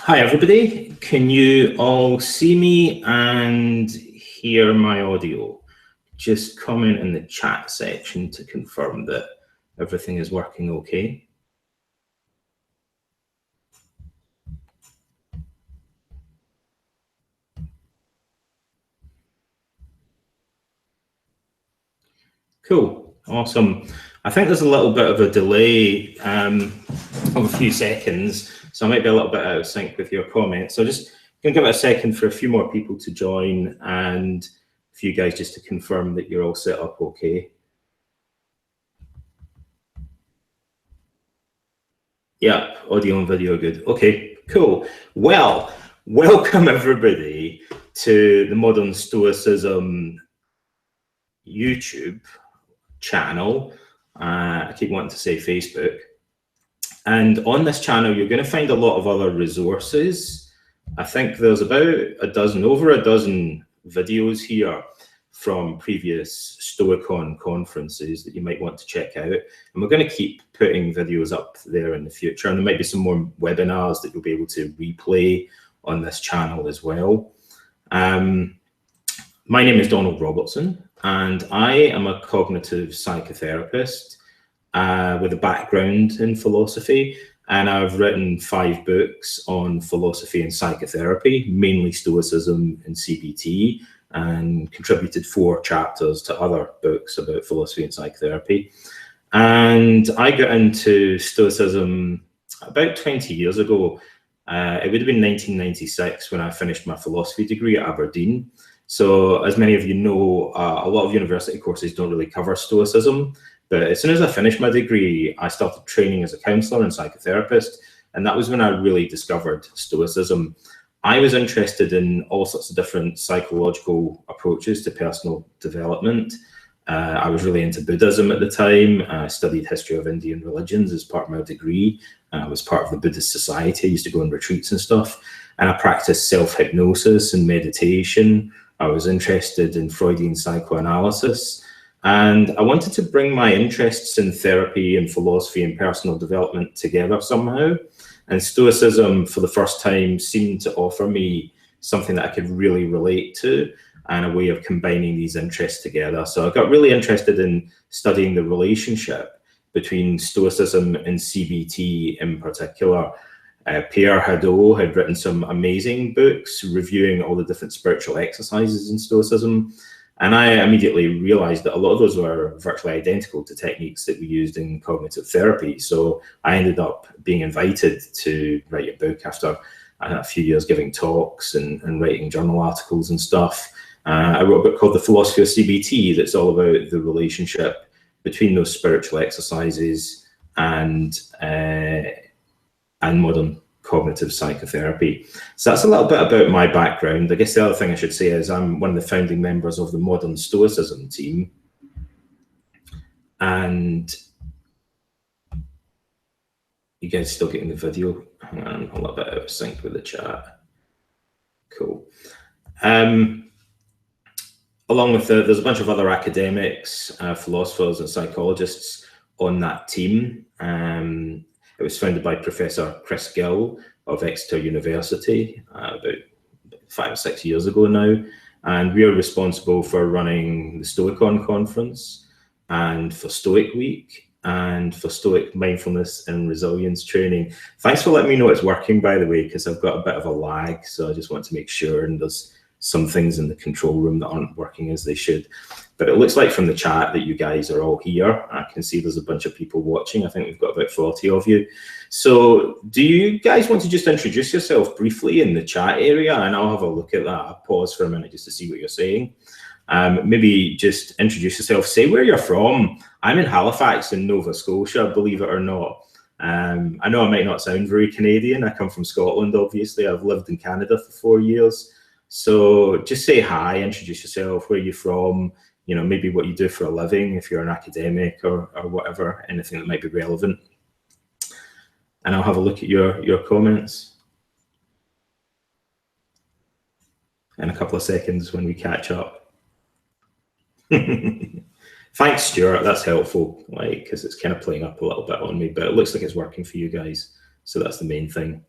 Hi everybody, can you all see me and hear my audio? Just comment in the chat section to confirm that everything is working okay. Cool, awesome. I think there's a little bit of a delay of a few seconds, so I might be a little bit out of sync with your comments. So just going to give it a second for a few more people to join and for you guys just to confirm that you're all set up okay. Yeah, audio and video good. Okay, cool. Well, welcome everybody to the Modern Stoicism YouTube channel. I keep wanting to say Facebook. And on this channel, you're going to find a lot of other resources. I think there's about over a dozen videos here from previous StoiCon conferences that you might want to check out. And we're going to keep putting videos up there in the future. And there might be some more webinars that you'll be able to replay on this channel as well. My name is Donald Robertson, and I am a cognitive psychotherapist with a background in philosophy. And I've written 5 books on philosophy and psychotherapy, mainly Stoicism and CBT, and contributed 4 chapters to other books about philosophy and psychotherapy. And I got into Stoicism about 20 years ago. It would have been 1996 when I finished my philosophy degree at Aberdeen. So as many of you know, a lot of university courses don't really cover Stoicism. But as soon as I finished my degree, I started training as a counsellor and psychotherapist. And that was when I really discovered Stoicism. I was interested in all sorts of different psychological approaches to personal development. I was really into Buddhism at the time. I studied history of Indian religions as part of my degree. I was part of the Buddhist Society. I used to go on retreats and stuff. And I practiced self-hypnosis and meditation. I was interested in Freudian psychoanalysis. And I wanted to bring my interests in therapy and philosophy and personal development together somehow. And Stoicism, for the first time, seemed to offer me something that I could really relate to and a way of combining these interests together. So I got really interested in studying the relationship between Stoicism and CBT in particular. Pierre Hadot had written some amazing books reviewing all the different spiritual exercises in Stoicism. And I immediately realized that a lot of those were virtually identical to techniques that we used in cognitive therapy. So I ended up being invited to write a book after a few years giving talks and writing journal articles and stuff. I wrote a book called The Philosophy of CBT that's all about the relationship between those spiritual exercises and modern cognitive psychotherapy. So that's a little bit about my background. I guess the other thing I should say is I'm one of the founding members of the Modern Stoicism team. And you guys still getting the video? Hang on, I'm a little bit out of sync with the chat. Cool. Along with there's a bunch of other academics, philosophers and psychologists on that team. It was founded by Professor Chris Gill of Exeter University about 5 or 6 years ago now. And we are responsible for running the StoiCon conference and for Stoic Week and for Stoic Mindfulness and Resilience training. Thanks for letting me know it's working, by the way, because I've got a bit of a lag. So I just want to make sure, and there's some things in the control room that aren't working as they should. But it looks like from the chat that you guys are all here. I can see there's a bunch of people watching. I think we've got about 40 of you. So do you guys want to just introduce yourself briefly in the chat area? And I'll have a look at that. I'll pause for a minute just to see what you're saying. Maybe just introduce yourself, say where you're from. I'm in Halifax in Nova Scotia, believe it or not. I know I might not sound very Canadian. I come from Scotland, obviously. I've lived in Canada for 4 years. So just say hi, introduce yourself, where you're from, you know, maybe what you do for a living, if you're an academic or whatever, anything that might be relevant. And I'll have a look at your comments in a couple of seconds when we catch up. Thanks, Stuart. That's helpful, like, because it's kind of playing up a little bit on me, but it looks like it's working for you guys. So that's the main thing.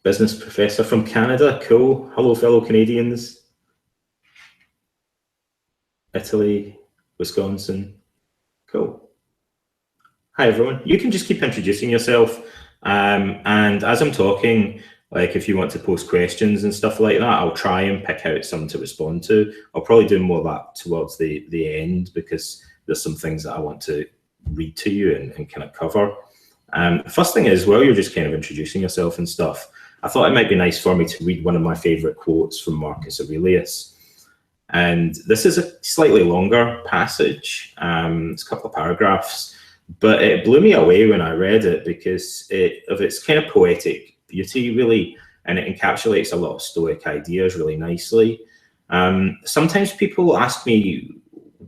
business professor from Canada. Cool. Hello, fellow Canadians. Italy, Wisconsin. Cool. Hi, everyone. You can just keep introducing yourself. And as I'm talking, like if you want to post questions and stuff like that, I'll try and pick out some to respond to. I'll probably do more of that towards the end, because there's some things that I want to read to you and kind of cover. The first thing is, while you're just kind of introducing yourself and stuff, I thought it might be nice for me to read one of my favorite quotes from Marcus Aurelius. And this is a slightly longer passage. It's a couple of paragraphs, but it blew me away when I read it because of its kind of poetic beauty, really, and it encapsulates a lot of Stoic ideas really nicely. Sometimes people ask me,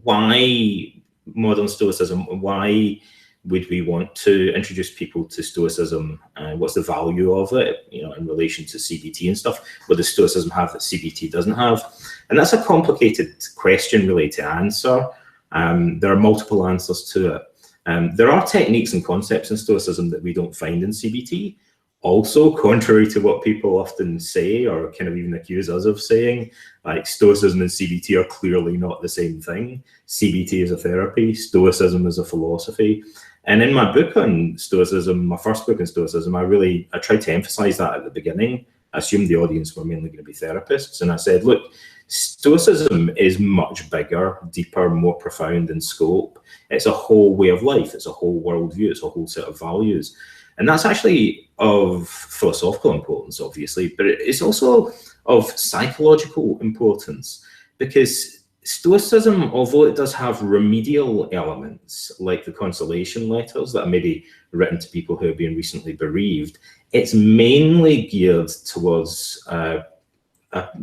why modern Stoicism? Why would we want to introduce people to Stoicism? What's the value of it, in relation to CBT and stuff? What does Stoicism have that CBT doesn't have? And that's a complicated question, really, to answer. There are multiple answers to it. There are techniques and concepts in Stoicism that we don't find in CBT. Also, contrary to what people often say, or kind of even accuse us of saying, like Stoicism and CBT are clearly not the same thing. CBT is a therapy, Stoicism is a philosophy. And in my book on Stoicism, my first book on Stoicism, I tried to emphasize that at the beginning. I assumed the audience were mainly going to be therapists. And I said, look, Stoicism is much bigger, deeper, more profound in scope. It's a whole way of life. It's a whole worldview. It's a whole set of values. And that's actually of philosophical importance, obviously, but it's also of psychological importance, because Stoicism, although it does have remedial elements like the consolation letters that are maybe written to people who have been recently bereaved, it's mainly geared towards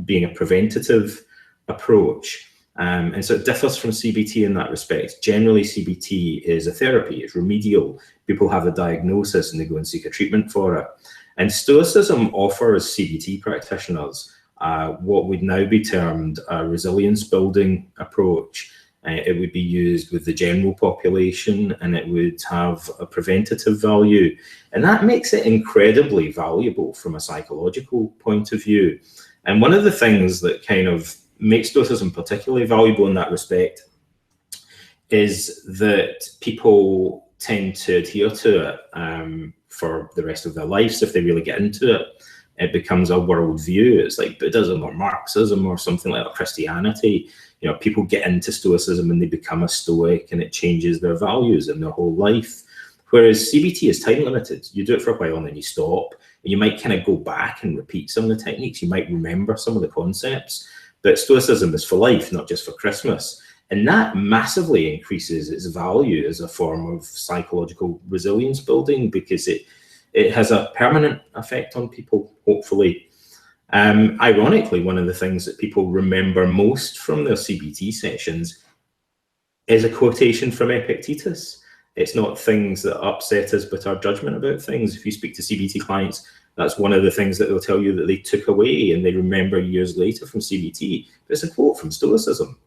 being a preventative approach. And so it differs from CBT in that respect. Generally, CBT is a therapy, it's remedial. People have a diagnosis and they go and seek a treatment for it. And Stoicism offers CBT practitioners what would now be termed a resilience building approach. It would be used with the general population, and it would have a preventative value. And that makes it incredibly valuable from a psychological point of view. And one of the things that kind of makes Stoicism particularly valuable in that respect is that people tend to adhere to it for the rest of their lives. If they really get into it, it becomes a worldview. It's like Buddhism or Marxism or something like that, Christianity. People get into Stoicism and they become a Stoic, and it changes their values and their whole life. Whereas CBT is time limited. You do it for a while and then you stop. And you might kind of go back and repeat some of the techniques. You might remember some of the concepts. But Stoicism is for life, not just for Christmas. And that massively increases its value as a form of psychological resilience building, because it has a permanent effect on people, hopefully. Ironically, one of the things that people remember most from their CBT sessions is a quotation from Epictetus. It's not things that upset us, but our judgment about things. If you speak to CBT clients, that's one of the things that they'll tell you that they took away and they remember years later from CBT. But it's a quote from Stoicism.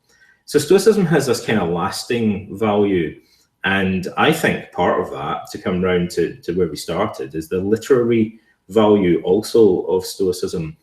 So Stoicism has this kind of lasting value. And I think part of that, to come round to where we started, is the literary value also of Stoicism.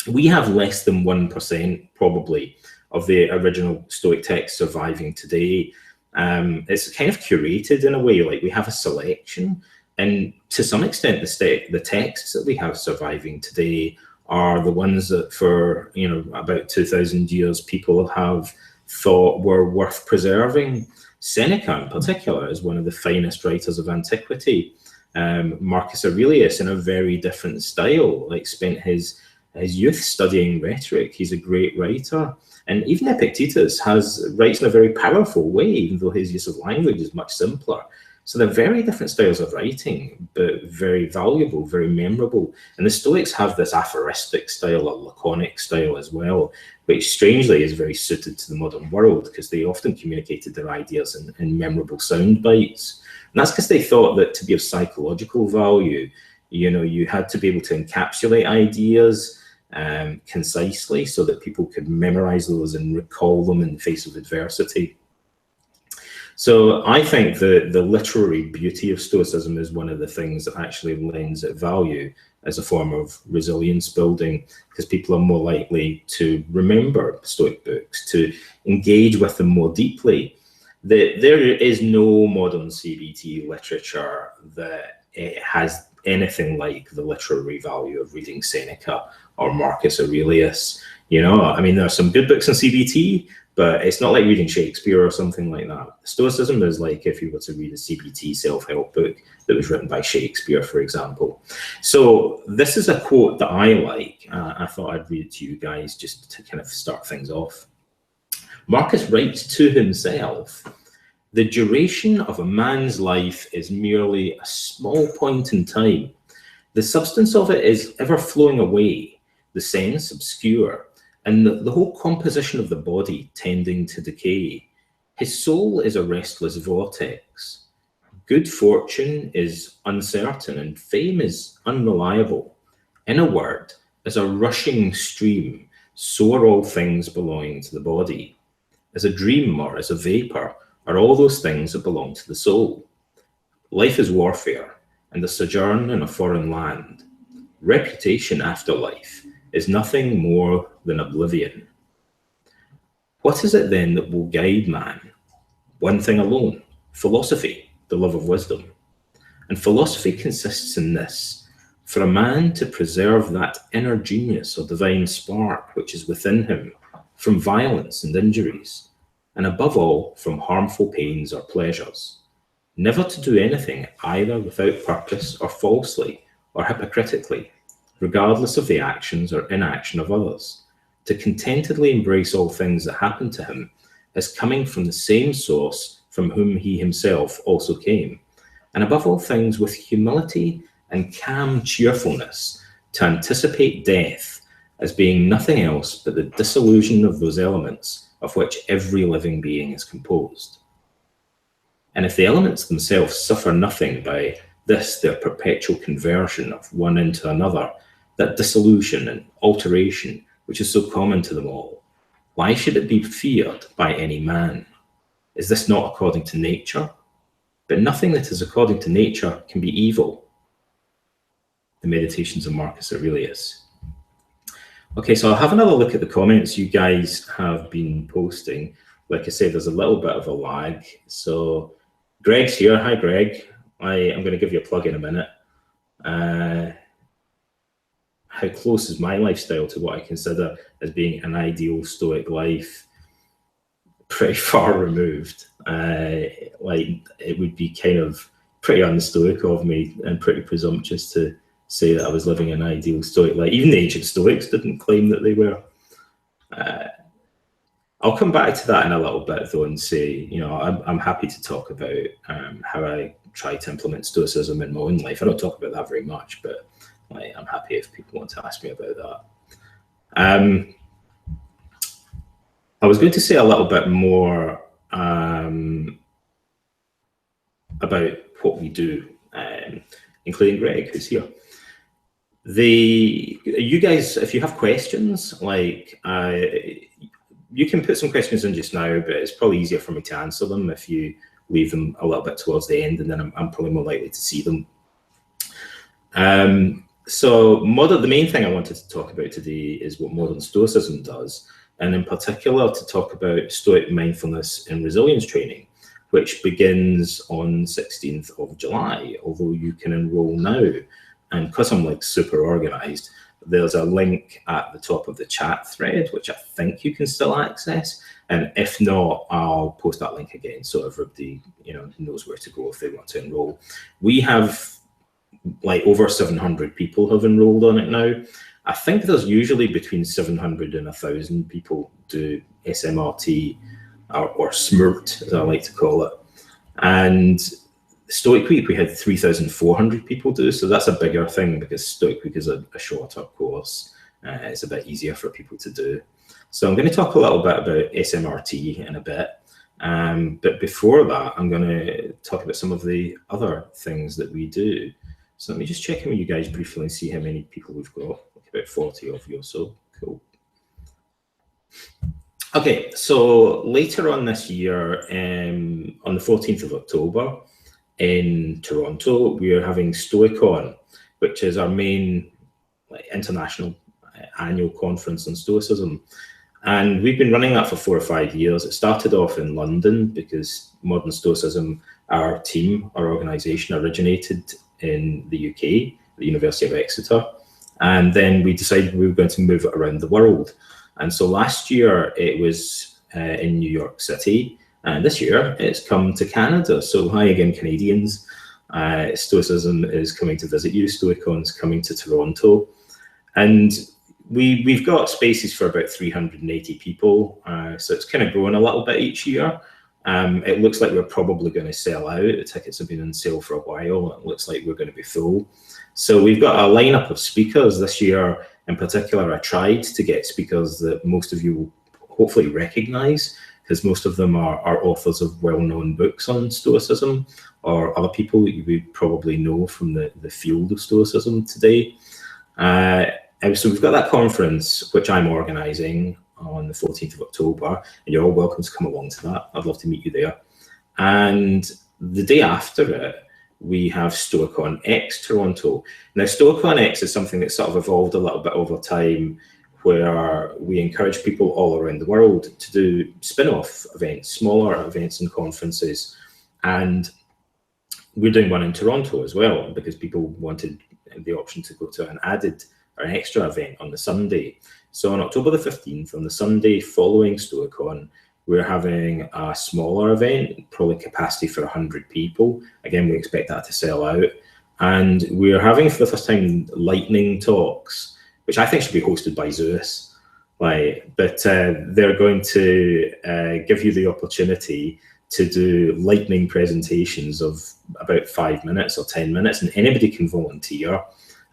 We have less than 1% probably of the original Stoic text surviving today. It's kind of curated in a way, like we have a selection. And to some extent, the texts that we have surviving today are the ones that for about 2,000 years people have thought were worth preserving. Seneca in particular is one of the finest writers of antiquity. Marcus Aurelius, in a very different style, like spent his youth studying rhetoric. He's a great writer. And even Epictetus writes in a very powerful way, even though his use of language is much simpler. So they're very different styles of writing, but very valuable, very memorable. And the Stoics have this aphoristic style, a laconic style as well, which strangely is very suited to the modern world, because they often communicated their ideas in memorable sound bites. And that's because they thought that to be of psychological value, you had to be able to encapsulate ideas concisely so that people could memorize those and recall them in the face of adversity. So I think the literary beauty of Stoicism is one of the things that actually lends it value as a form of resilience building, because people are more likely to remember Stoic books, to engage with them more deeply. There is no modern CBT literature that has anything like the literary value of reading Seneca or Marcus Aurelius. You know, I mean, there are some good books in CBT, but it's not like reading Shakespeare or something like that. Stoicism is like if you were to read a CBT self-help book that was written by Shakespeare, for example. So this is a quote that I like. I thought I'd read it to you guys just to kind of start things off. Marcus writes to himself, "The duration of a man's life is merely a small point in time. The substance of it is ever flowing away, the sense obscure, and the whole composition of the body tending to decay. His soul is a restless vortex. Good fortune is uncertain, and fame is unreliable. In a word, as a rushing stream, so are all things belonging to the body. As a dream or as a vapor are all those things that belong to the soul. Life is warfare, and the sojourn in a foreign land. Reputation after life is nothing more than oblivion. What is it then that will guide man? One thing alone, philosophy, the love of wisdom. And philosophy consists in this: for a man to preserve that inner genius or divine spark which is within him from violence and injuries, and above all from harmful pains or pleasures. Never to do anything either without purpose or falsely or hypocritically, regardless of the actions or inaction of others. To contentedly embrace all things that happen to him as coming from the same source from whom he himself also came, and above all things with humility and calm cheerfulness to anticipate death as being nothing else but the dissolution of those elements of which every living being is composed. And if the elements themselves suffer nothing by this their perpetual conversion of one into another, that dissolution and alteration which is so common to them all, why should it be feared by any man? Is this not according to nature? But nothing that is according to nature can be evil." The Meditations of Marcus Aurelius. Okay, so I'll have another look at the comments you guys have been posting. Like I said, there's a little bit of a lag. So Greg's here. Hi, Greg. I'm going to give you a plug in a minute. How close is my lifestyle to what I consider as being an ideal Stoic life? Pretty far removed. Like, it would be kind of pretty un-Stoic of me and pretty presumptuous to say that I was living an ideal Stoic life. Even the ancient Stoics didn't claim that they were. I'll come back to that in a little bit, though, and say, you know, I'm happy to talk about how I try to implement Stoicism in my own life. I don't talk about that very much, but like, I'm happy if people want to ask me about that. I was going to say a little bit more about what we do, including Greg, who's here. You guys, if you have questions, like you can put some questions in just now, but it's probably easier for me to answer them if you leave them a little bit towards the end, and then I'm probably more likely to see them. So the main thing I wanted to talk about today is what modern Stoicism does, and in particular to talk about Stoic Mindfulness and Resilience training, which begins on 16th of July, although you can enroll now. And because I'm like super organized, there's a link at the top of the chat thread, which I think you can still access. And if not, I'll post that link again so everybody, you know, knows where to go if they want to enroll. We have like over 700 people have enrolled on it now. I think there's usually between 700 and 1,000 people do SMRT or SMRT, as I like to call it. And Stoic Week, we had 3,400 people do, so that's a bigger thing because Stoic Week is a shorter course. It's a bit easier for people to do. So I'm going to talk a little bit about SMRT in a bit. But before that, I'm going to talk about some of the other things that we do. So let me just check in with you guys briefly and see how many people we've got. About 40 of you or so. Cool. Okay, so later on this year, on the 14th of October in Toronto, we are having StoiCon, which is our main international annual conference on Stoicism. And we've been running that for 4 or 5 years. It started off in London because Modern Stoicism, our team, our organisation, originated in the UK, the University of Exeter. And then we decided we were going to move it around the world. And so last year it was in New York City, and this year it's come to Canada. So hi again, Canadians. Stoicism is coming to visit you. StoiCon's coming to Toronto. And we've got spaces for about 380 people. So it's kind of growing a little bit each year. It looks like we're probably going to sell out. The tickets have been on sale for a while. It looks like we're going to be full. So we've got a lineup of speakers this year. In particular, I tried to get speakers that most of you will hopefully recognize, because most of them are authors of well-known books on Stoicism, or other people that you would probably know from the field of Stoicism today. So we've got that conference, which I'm organising on the 14th of October, and you're all welcome to come along to that. I'd love to meet you there. And the day after it, we have StoiCon X Toronto. Now, StoiCon X is something that sort of evolved a little bit over time, where we encourage people all around the world to do spin-off events, smaller events and conferences. And we're doing one in Toronto as well, because people wanted the option to go to an added or an extra event on the Sunday. So on October the 15th, on the Sunday following StoiCon, we're having a smaller event, probably capacity for 100 people. Again, we expect that to sell out. And we're having for the first time lightning talks, which I think should be hosted by Zeus. But they're going to give you the opportunity to do lightning presentations of about 5 minutes or 10 minutes, and anybody can volunteer,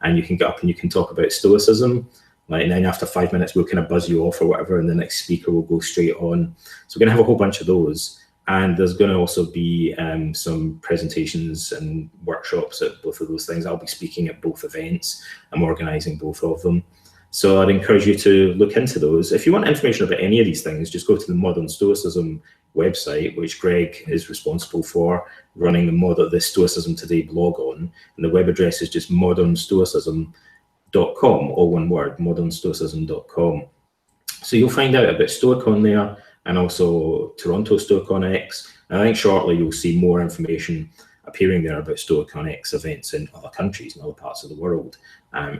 and you can get up and you can talk about Stoicism. And then after 5 minutes, we'll kind of buzz you off or whatever, and the next speaker will go straight on. So we're going to have a whole bunch of those. And there's going to also be some presentations and workshops at both of those things. I'll be speaking at both events. I'm organising both of them. So I'd encourage you to look into those. If you want information about any of these things, just go to the Modern Stoicism website, which Greg is responsible for running the Stoicism Today blog on. And the web address is just modernstoicism.com, all one word, modernstoicism.com. So you'll find out about StoiCon there, and also Toronto StoiCon X. And I think shortly you'll see more information appearing there about StoiCon X events in other countries and other parts of the world,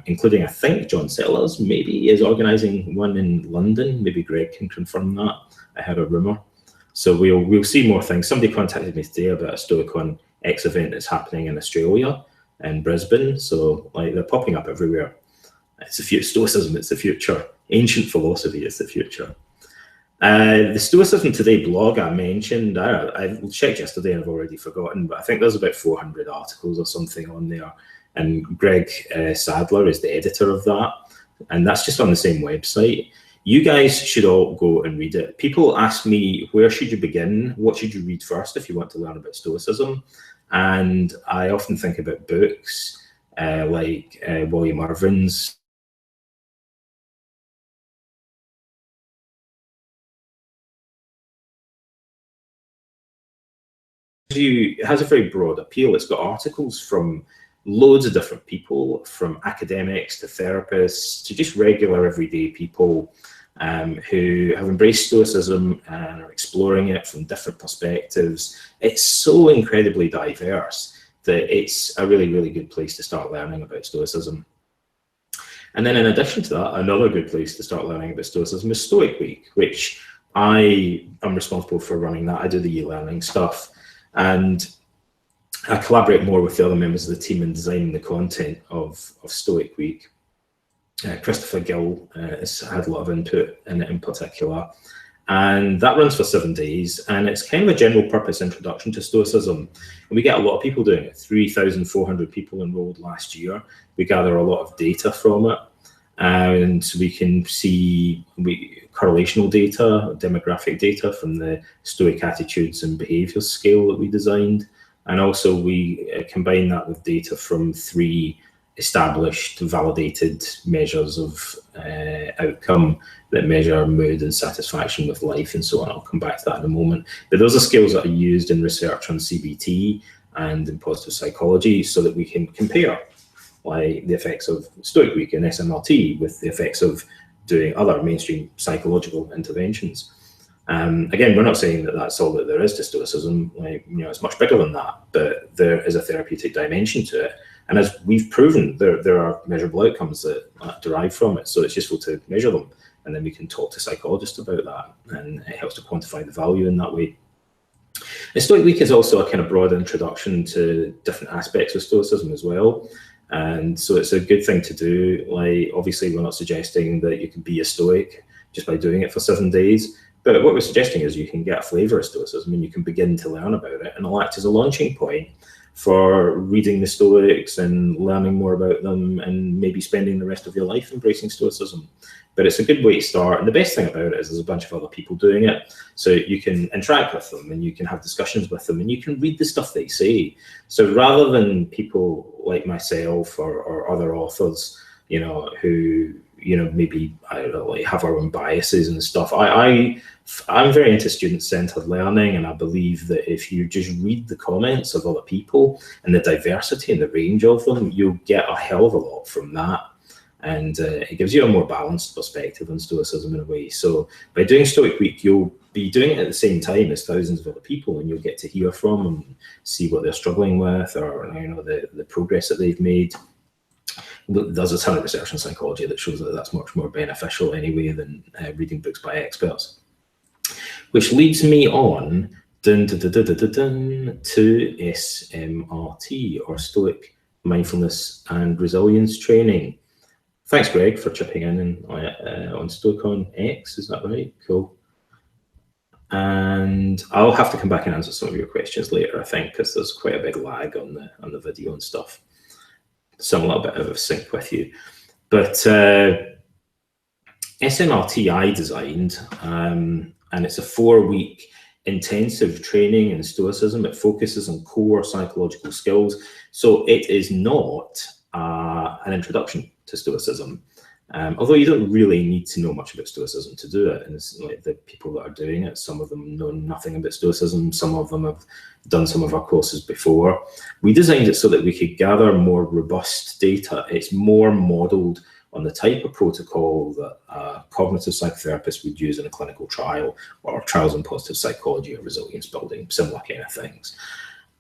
including, I think, John Sellers maybe is organising one in London. Maybe Greg can confirm that. I heard a rumour. So we'll see more things. Somebody contacted me today about a StoiCon X event that's happening in Australia, in Brisbane. So they're popping up everywhere. It's the future. Stoicism, it's the future. Ancient philosophy is the future. The Stoicism Today blog I mentioned, I checked yesterday and I've already forgotten, but I think there's about 400 articles or something on there. And Greg Sadler is the editor of that. And that's just on the same website. You guys should all go and read it. People ask me, where should you begin? What should you read first if you want to learn about Stoicism? And I often think about books like William Irvin's it has a very broad appeal. It's got articles from loads of different people, from academics to therapists to just regular everyday people who have embraced Stoicism and are exploring it from different perspectives. It's so incredibly diverse that it's a really, really good place to start learning about Stoicism. And then in addition to that, another good place to start learning about Stoicism is Stoic Week, which I am responsible for running that. I do the e-learning stuff. And I collaborate more with the other members of the team in designing the content of Stoic Week. Christopher Gill has had a lot of input in it in particular. And that runs for 7 days. And it's kind of a general purpose introduction to Stoicism. And we get a lot of people doing it. 3,400 people enrolled last year. We gather a lot of data from it. And we can see correlational data, demographic data from the Stoic Attitudes and Behaviours scale that we designed. And also we combine that with data from 3 established, validated measures of outcome that measure mood and satisfaction with life and so on. I'll come back to that in a moment. But those are skills that are used in research on CBT and in positive psychology so that we can compare like the effects of Stoic Week and SMRT with the effects of doing other mainstream psychological interventions. Again, we're not saying that that's all that there is to Stoicism. Like, you know, it's much bigger than that, but there is a therapeutic dimension to it. And as we've proven, there are measurable outcomes that derive from it. So it's useful to measure them. And then we can talk to psychologists about that. And it helps to quantify the value in that way. And Stoic Week is also a kind of broad introduction to different aspects of Stoicism as well. And so it's a good thing to do. Like, obviously, we're not suggesting that you can be a Stoic just by doing it for 7 days. But what we're suggesting is you can get a flavour of Stoicism and you can begin to learn about it, and it'll act as a launching point for reading the Stoics and learning more about them and maybe spending the rest of your life embracing Stoicism. But it's a good way to start. And the best thing about it is there's a bunch of other people doing it. So you can interact with them and you can have discussions with them and you can read the stuff they say. So rather than people like myself or other authors, you know, who, you know, maybe, I don't know, like have our own biases and stuff. I'm very into student-centered learning, and I believe that if you just read the comments of other people and the diversity and the range of them, you'll get a hell of a lot from that. And it gives you a more balanced perspective on Stoicism in a way. So by doing Stoic Week, you'll be doing it at the same time as thousands of other people, and you'll get to hear from them, see what they're struggling with, or, you know, the progress that they've made. There's a ton of research in psychology that shows that that's much more beneficial anyway than reading books by experts. Which leads me on to SMRT, or Stoic Mindfulness and Resilience training. Thanks, Greg, for chipping in on StoicOn X, is that right? Cool. And I'll have to come back and answer some of your questions later, I think, because there's quite a big lag on the video and stuff. So I'm a little bit out of sync with you. But SMRT I designed, and it's a 4-week intensive training in Stoicism. It focuses on core psychological skills. So it is not an introduction to Stoicism, although you don't really need to know much about Stoicism to do it. And it's like the people that are doing it, some of them know nothing about Stoicism, some of them have done some of our courses before. We designed it so that we could gather more robust data. It's more modeled on the type of protocol that a cognitive psychotherapist would use in a clinical trial, or trials in positive psychology or resilience building, similar kind of things.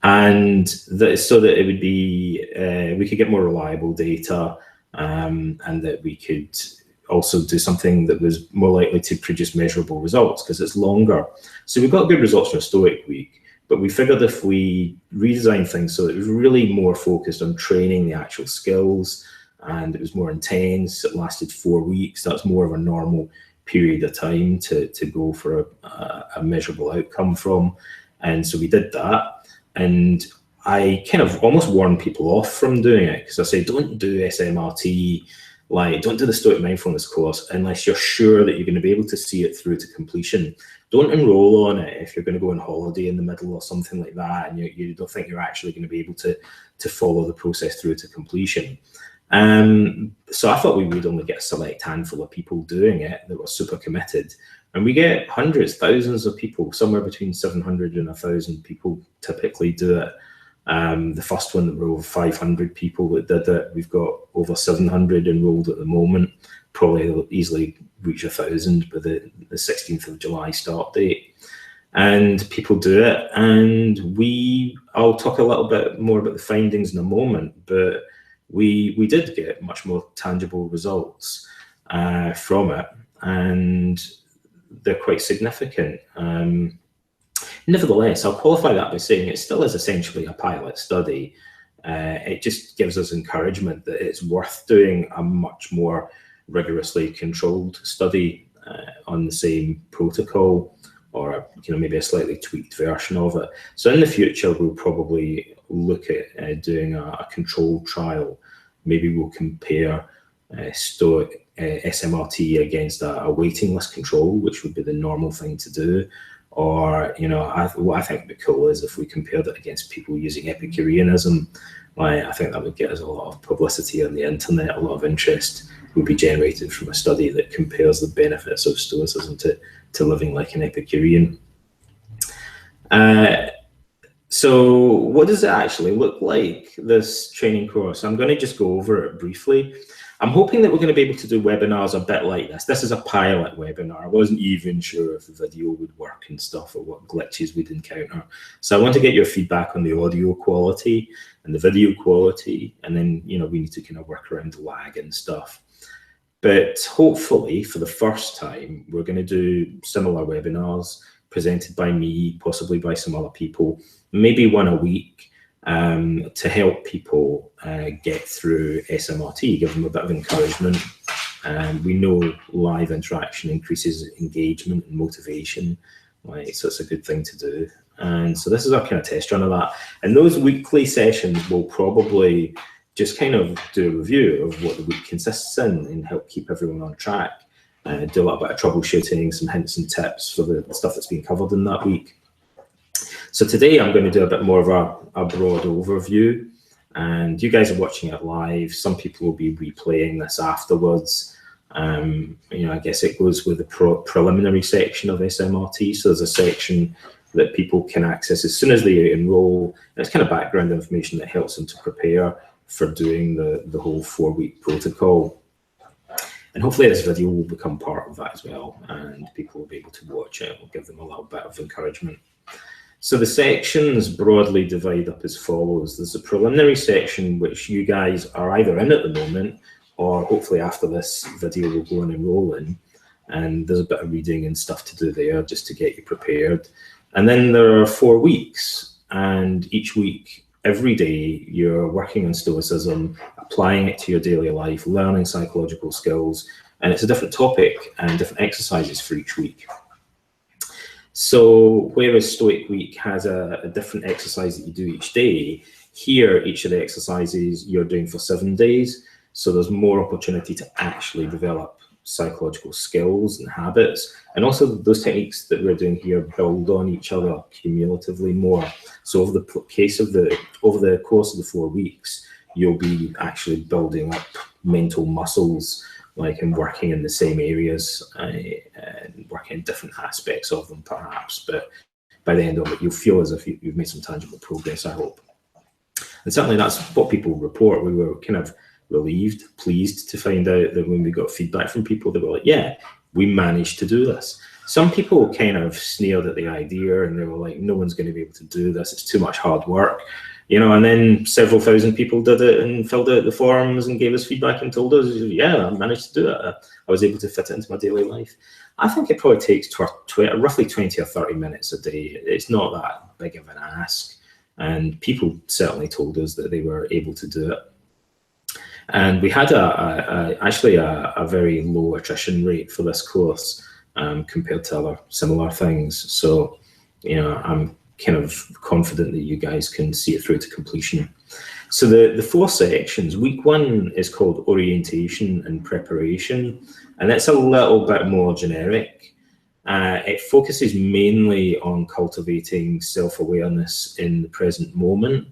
And so that it would be, we could get more reliable data, and that we could also do something that was more likely to produce measurable results because it's longer. So we got good results from Stoic Week, but we figured if we redesign things so it was really more focused on training the actual skills, and it was more intense, it lasted 4 weeks, that's more of a normal period of time to go for a measurable outcome from. And so we did that, and I kind of almost warned people off from doing it, because I say, don't do SMRT, like don't do the Stoic Mindfulness course unless you're sure that you're going to be able to see it through to completion. Don't enroll on it if you're going to go on holiday in the middle or something like that, and you don't think you're actually going to be able to follow the process through to completion. So I thought we would only get a select handful of people doing it that were super committed, and we get hundreds, thousands of people, somewhere between 700 and 1,000 people typically do it. The first one, that were over 500 people that did it. We've got over 700 enrolled at the moment. Probably easily reach 1,000 by the 16th of July start date. And people do it, and I'll talk a little bit more about the findings in a moment, but we did get much more tangible results from it, and they're quite significant. Nevertheless, I'll qualify that by saying it still is essentially a pilot study. It just gives us encouragement that it's worth doing a much more rigorously controlled study on the same protocol, or maybe a slightly tweaked version of it. So in the future, we'll probably look at doing a controlled trial. Maybe we'll compare Stoic SMRT against a waiting list control, which would be the normal thing to do, Or, you know, what I think would be cool is if we compared it against people using Epicureanism. I think that would get us a lot of publicity on the internet. A lot of interest would be generated from a study that compares the benefits of Stoicism to living like an Epicurean. So what does it actually look like, this training course? I'm going to just go over it briefly. I'm hoping that we're going to be able to do webinars a bit like this. This is a pilot webinar. I wasn't even sure if the video would work and stuff, or what glitches we'd encounter. So I want to get your feedback on the audio quality and the video quality, and then, you know, we need to kind of work around the lag and stuff. But hopefully, for the first time, we're going to do similar webinars presented by me, possibly by some other people, maybe one a week, to help people get through SMRT, give them a bit of encouragement. We know live interaction increases engagement and motivation, right? So it's a good thing to do. And so this is our kind of test run of that. And those weekly sessions will probably just kind of do a review of what the week consists in and help keep everyone on track. Do a little bit of troubleshooting, some hints and tips for the stuff that's been covered in that week. So today I'm going to do a bit more of a broad overview, and you guys are watching it live. Some people will be replaying this afterwards. You know, I guess it goes with the preliminary section of SMRT. So there's a section that people can access as soon as they enroll. And it's kind of background information that helps them to prepare for doing the whole 4-week protocol. And hopefully this video will become part of that as well, and people will be able to watch it. We'll give them a little bit of encouragement. So the sections broadly divide up as follows. There's a preliminary section which you guys are either in at the moment, or hopefully after this video will go and enroll in. And there's a bit of reading and stuff to do there just to get you prepared. And then there are 4 weeks, and each week, every day, you're working on Stoicism, applying it to your daily life, learning psychological skills, and it's a different topic and different exercises for each week. So whereas Stoic Week has a different exercise that you do each day, here each of the exercises you're doing for 7 days, so there's more opportunity to actually develop psychological skills and habits, and also those techniques that we're doing here build on each other cumulatively more. So over the course of the 4 weeks, you'll be actually building up mental muscles, like, and working in the same areas, and working in different aspects of them perhaps, but by the end of it you'll feel as if you've made some tangible progress, I hope. And certainly that's what people report. We were kind of relieved, pleased to find out that when we got feedback from people, they were like, yeah, we managed to do this. Some people kind of sneered at the idea, and they were like, no one's going to be able to do this, it's too much hard work, you know. And then several thousand people did it and filled out the forums and gave us feedback and told us, yeah, I managed to do it, I was able to fit it into my daily life. I think it probably takes roughly 20 or 30 minutes a day. It's not that big of an ask, and people certainly told us that they were able to do it. And we had actually a very low attrition rate for this course compared to other similar things. So, you know, I'm kind of confident that you guys can see it through to completion. So the 4 sections, week 1 is called Orientation and Preparation, and it's a little bit more generic. It focuses mainly on cultivating self-awareness in the present moment,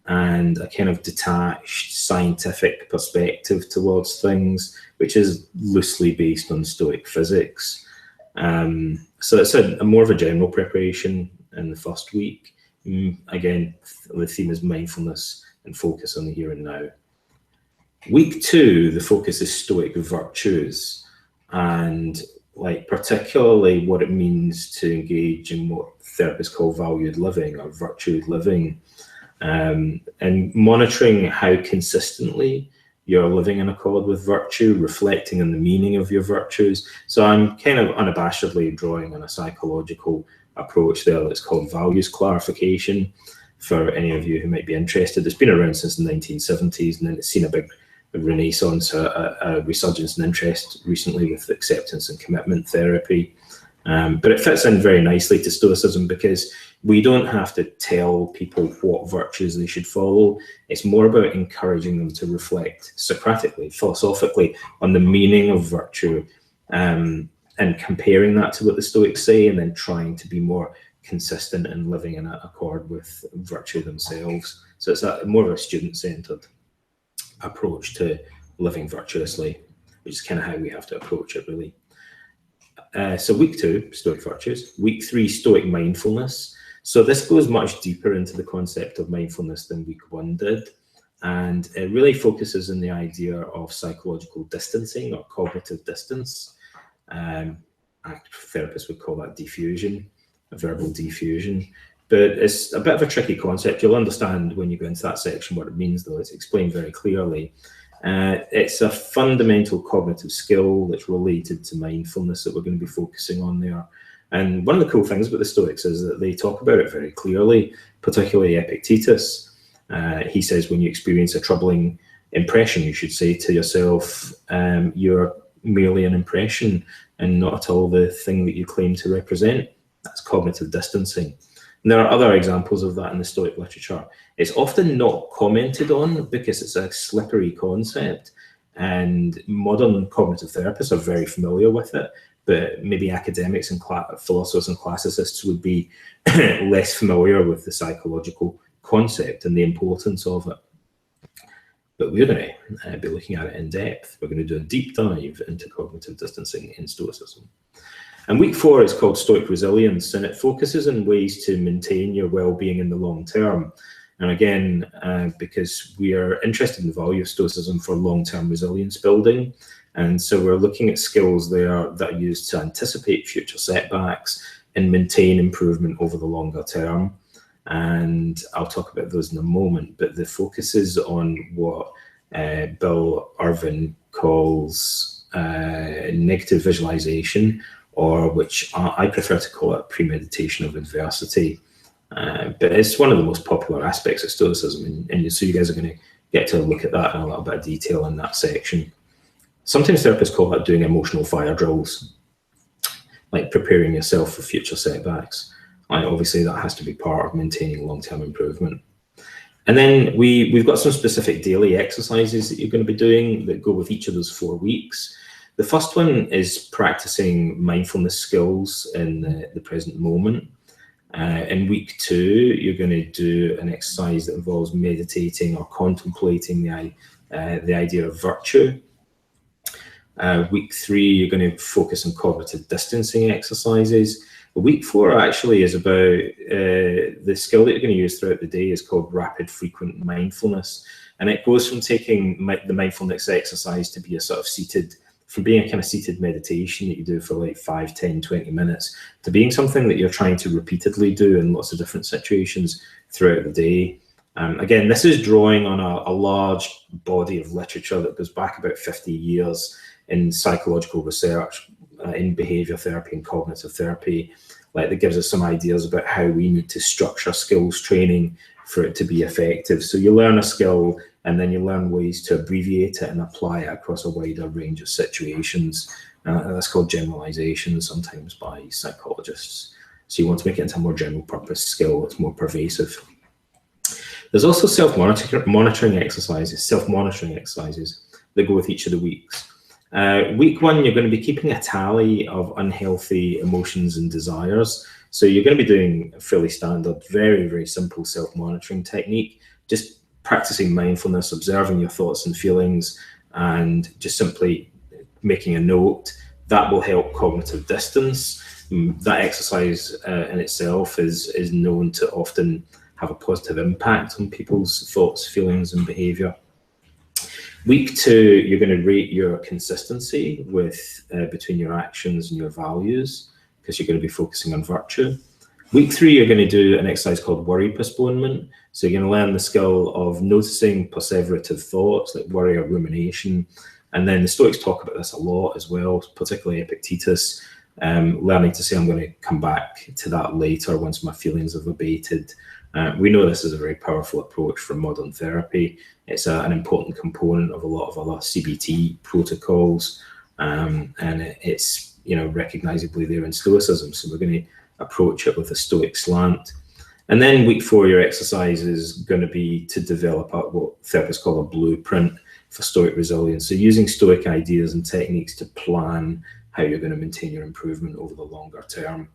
and a kind of detached scientific perspective towards things, which is loosely based on Stoic physics. So it's a more of a general preparation in the first week. Again, the theme is mindfulness and focus on the here and now. Week 2, the focus is Stoic virtues, and like particularly what it means to engage in what therapists call valued living or virtued living. And monitoring how consistently you're living in accord with virtue, reflecting on the meaning of your virtues. So I'm kind of unabashedly drawing on a psychological approach there that's called values clarification, for any of you who might be interested. It's been around since the 1970s, and then it's seen a big renaissance, a resurgence in interest recently with acceptance and commitment therapy. But it fits in very nicely to Stoicism because we don't have to tell people what virtues they should follow. It's more about encouraging them to reflect Socratically, philosophically, on the meaning of virtue, and comparing that to what the Stoics say, and then trying to be more consistent and living in accord with virtue themselves. So it's more of a student-centered approach to living virtuously, which is kind of how we have to approach it, really. So week 2, Stoic virtues. Week 3, Stoic mindfulness. So this goes much deeper into the concept of mindfulness than week 1 did. And it really focuses on the idea of psychological distancing or cognitive distance. Therapists would call that diffusion, verbal diffusion. But it's a bit of a tricky concept. You'll understand when you go into that section what it means, though. It's explained very clearly. It's a fundamental cognitive skill that's related to mindfulness that we're going to be focusing on there. And one of the cool things about the Stoics is that they talk about it very clearly, particularly Epictetus. He says when you experience a troubling impression, you should say to yourself, you're merely an impression and not at all the thing that you claim to represent. That's cognitive distancing. And there are other examples of that in the Stoic literature. It's often not commented on because it's a slippery concept, and modern cognitive therapists are very familiar with it, but maybe academics and philosophers and classicists would be less familiar with the psychological concept and the importance of it. But we're going to be looking at it in depth. We're going to do a deep dive into cognitive distancing in Stoicism. And week 4 is called Stoic Resilience, and it focuses on ways to maintain your well-being in the long term. And again, because we are interested in the value of Stoicism for long-term resilience building, and so we're looking at skills there that are used to anticipate future setbacks and maintain improvement over the longer term. And I'll talk about those in a moment, but the focus is on what Bill Irvin calls negative visualization, or which I prefer to call it premeditation of adversity. But it's one of the most popular aspects of Stoicism, and so you guys are going to get to look at that in a little bit of detail in that section. Sometimes therapists call that doing emotional fire drills, like preparing yourself for future setbacks. Obviously, that has to be part of maintaining long-term improvement. And then we've got some specific daily exercises that you're going to be doing that go with each of those 4 weeks. The first one is practicing mindfulness skills in the present moment. In week 2, you're going to do an exercise that involves meditating or contemplating the idea of virtue. Week 3, you're going to focus on cognitive distancing exercises. Week 4 actually is about the skill that you're going to use throughout the day is called rapid frequent mindfulness. And it goes from taking the mindfulness exercise to be a sort of from being a kind of seated meditation that you do for like 5, 10, 20 minutes, to being something that you're trying to repeatedly do in lots of different situations throughout the day. Again, this is drawing on a large body of literature that goes back about 50 years in psychological research, in behavior therapy and cognitive therapy, that gives us some ideas about how we need to structure skills training for it to be effective. So you learn a skill and then you learn ways to abbreviate it and apply it across a wider range of situations. That's called generalization, sometimes by psychologists. So you want to make it into a more general purpose skill that's more pervasive. There's also self-monitoring exercises that go with each of the weeks. Week 1, you're going to be keeping a tally of unhealthy emotions and desires. So you're going to be doing a fairly standard, very, very simple self-monitoring technique, just practicing mindfulness, observing your thoughts and feelings, and just simply making a note. That will help cognitive distance. That exercise in itself is known to often have a positive impact on people's thoughts, feelings, and behavior. Week 2, you're going to rate your consistency between your actions and your values, because you're going to be focusing on virtue. Week 3, you're going to do an exercise called worry postponement. So you're going to learn the skill of noticing perseverative thoughts like worry or rumination. And then the Stoics talk about this a lot as well, particularly Epictetus, learning to say, I'm going to come back to that later once my feelings have abated. We know this is a very powerful approach for modern therapy. It's an important component of a lot of other CBT protocols, and it's recognizably there in Stoicism. So we're going to approach it with a Stoic slant. And then week 4, your exercise is going to be to develop what therapists call a blueprint for Stoic resilience. So using Stoic ideas and techniques to plan how you're going to maintain your improvement over the longer term.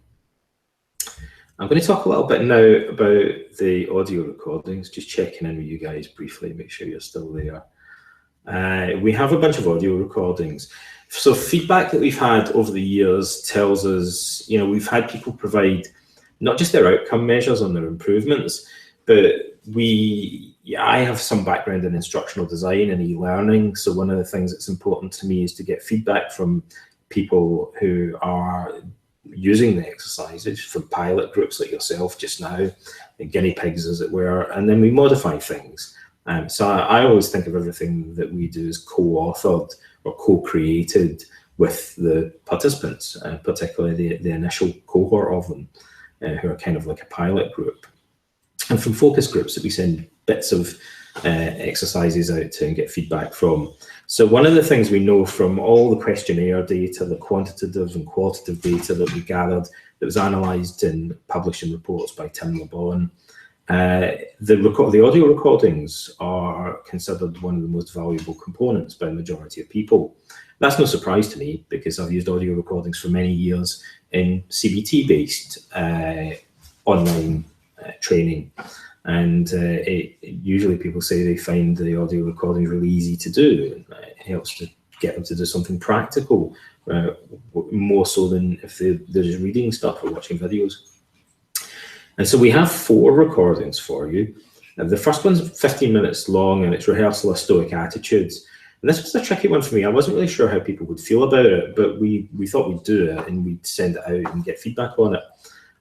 I'm going to talk a little bit now about the audio recordings, just checking in with you guys briefly, make sure you're still there. We have a bunch of audio recordings. So feedback that we've had over the years tells us, we've had people provide not just their outcome measures on their improvements, but I have some background in instructional design and e-learning. So one of the things that's important to me is to get feedback from people who are using the exercises, from pilot groups like yourself just now, guinea pigs as it were, and then we modify things. So I always think of everything that we do as co-authored or co-created with the participants, particularly the initial cohort of them, who are kind of like a pilot group. And from focus groups that we send bits of exercises out to and get feedback from. So one of the things we know from all the questionnaire data, the quantitative and qualitative data that we gathered, that was analysed and published in reports by Tim LeBon, the audio recordings are considered one of the most valuable components by the majority of people. That's no surprise to me, because I've used audio recordings for many years in CBT-based online training, and usually people say they find the audio recordings really easy to do, and it helps to get them to do something practical, more so than if they're just reading stuff or watching videos. And so we have 4 recordings for you. The first one's 15 minutes long, and it's rehearsal of Stoic Attitudes. And this was a tricky one for me. I wasn't really sure how people would feel about it, but we thought we'd do it and we'd send it out and get feedback on it.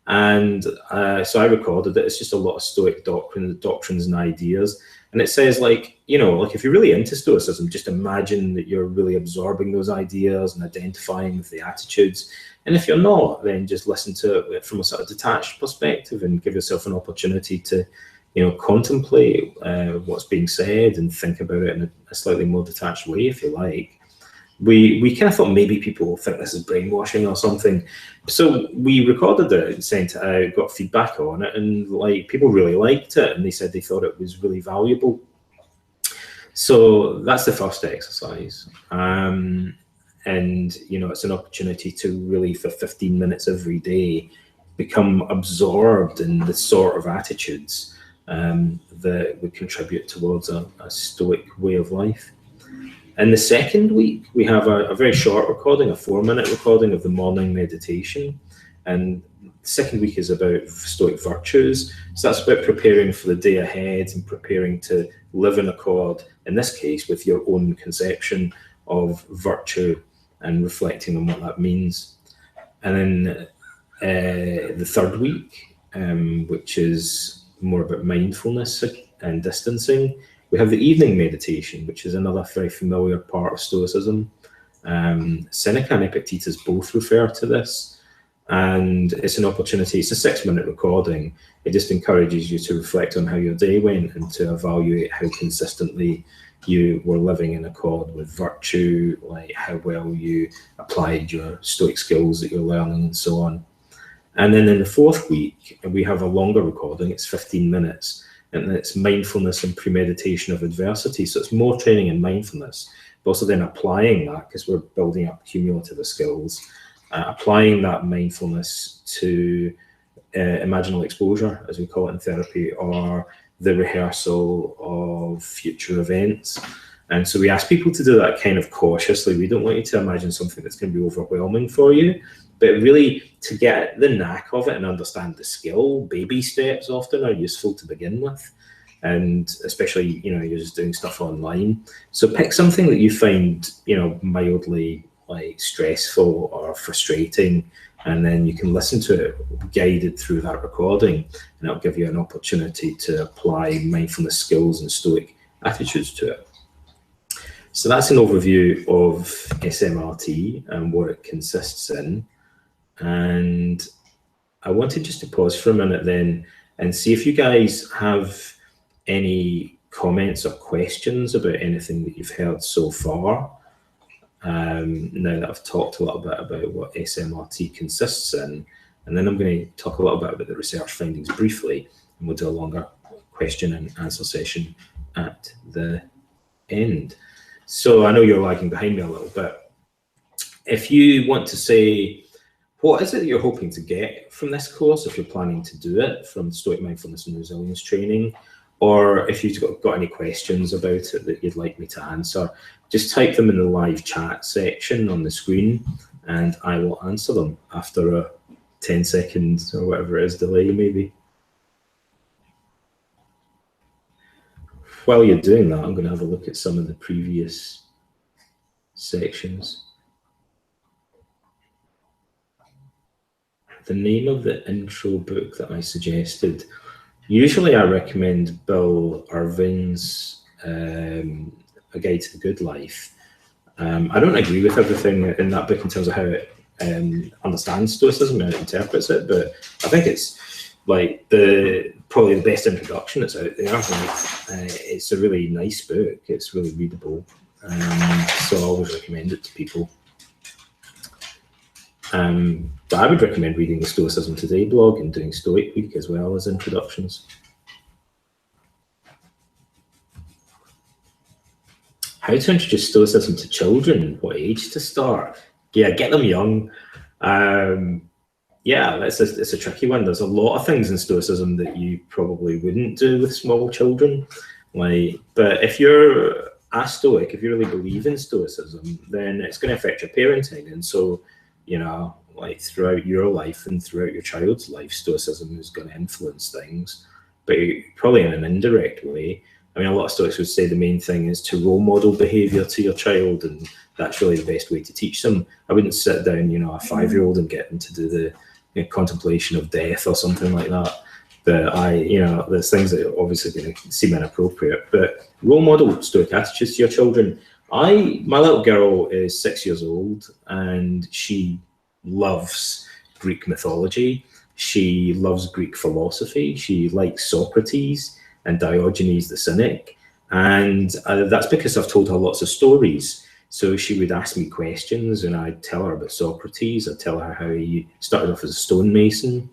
And so I recorded it. It's just a lot of Stoic doctrines and ideas. And it says, like if you're really into Stoicism, just imagine that you're really absorbing those ideas and identifying with the attitudes. And if you're not, then just listen to it from a sort of detached perspective and give yourself an opportunity to, contemplate what's being said and think about it in a slightly more detached way, if you like. We kind of thought maybe people will think this is brainwashing or something. So we recorded it and sent it out, got feedback on it, and people really liked it, and they said they thought it was really valuable. So that's the first exercise. And it's an opportunity to really, for 15 minutes every day, become absorbed in the sort of attitudes that would contribute towards a Stoic way of life. In the second week, we have a very short recording, a 4-minute recording of the morning meditation. And the second week is about Stoic virtues. So that's about preparing for the day ahead and preparing to live in accord, in this case, with your own conception of virtue and reflecting on what that means. And then the third week, which is more about mindfulness and distancing, we have the evening meditation, which is another very familiar part of Stoicism. Seneca and Epictetus both refer to this, and it's an opportunity. It's a 6-minute recording. It just encourages you to reflect on how your day went and to evaluate how consistently you were living in accord with virtue, like how well you applied your Stoic skills that you're learning and so on. And then in the fourth week, we have a longer recording. It's 15 minutes. And it's mindfulness and premeditation of adversity. So it's more training in mindfulness, but also then applying that, because we're building up cumulative skills, applying that mindfulness to imaginal exposure, as we call it in therapy, or the rehearsal of future events. And so we ask people to do that kind of cautiously. We don't want you to imagine something that's going to be overwhelming for you, but really to get the knack of it and understand the skill. Baby steps often are useful to begin with, and especially you're just doing stuff online. So pick something that you find mildly stressful or frustrating, and then you can listen to it guided through that recording, and it'll give you an opportunity to apply mindfulness skills and Stoic attitudes to it. So that's an overview of SMRT and what it consists in. And I wanted just to pause for a minute then and see if you guys have any comments or questions about anything that you've heard so far. Now that I've talked a little bit about what SMRT consists in, and then I'm going to talk a little bit about the research findings briefly, and we'll do a longer question and answer session at the end. So I know you're lagging behind me a little bit. if you want to say, what is it that you're hoping to get from this course, if you're planning to do it, from Stoic Mindfulness and Resilience training, or if you've got any questions about it that you'd like me to answer, just type them in the live chat section on the screen and I will answer them after a 10 seconds or whatever it is delay maybe. While you're doing that, I'm going to have a look at some of the previous sections. The name of the intro book that I suggested, usually I recommend Bill Irvin's A Guide to the Good Life. I don't agree with everything in that book in terms of how it understands Stoicism and interprets it, but I think it's like probably the best introduction that's out there. It's a really nice book. It's really readable, so I always recommend it to people. But I would recommend reading the Stoicism Today blog and doing Stoic Week as well as introductions. How to introduce Stoicism to children? What age to start? Yeah, get them young. Yeah, it's a tricky one. There's a lot of things in Stoicism that you probably wouldn't do with small children. But if you're a Stoic, if you really believe in Stoicism, then it's going to affect your parenting. And so, you know, like throughout your life and throughout your child's life, Stoicism is going to influence things, but probably in an indirect way. I mean, a lot of Stoics would say the main thing is to role model behavior to your child, and that's really the best way to teach them. I wouldn't sit down, you know, a 5-year-old and get them to do the contemplation of death or something like that. But you know, there's things that are obviously going to seem inappropriate, but role model Stoic attitudes to your children. My little girl is 6 years old and she loves Greek mythology. She loves Greek philosophy. She likes Socrates and Diogenes the Cynic. And that's because I've told her lots of stories. So she would ask me questions and I'd tell her about Socrates. I'd tell her how he started off as a stonemason.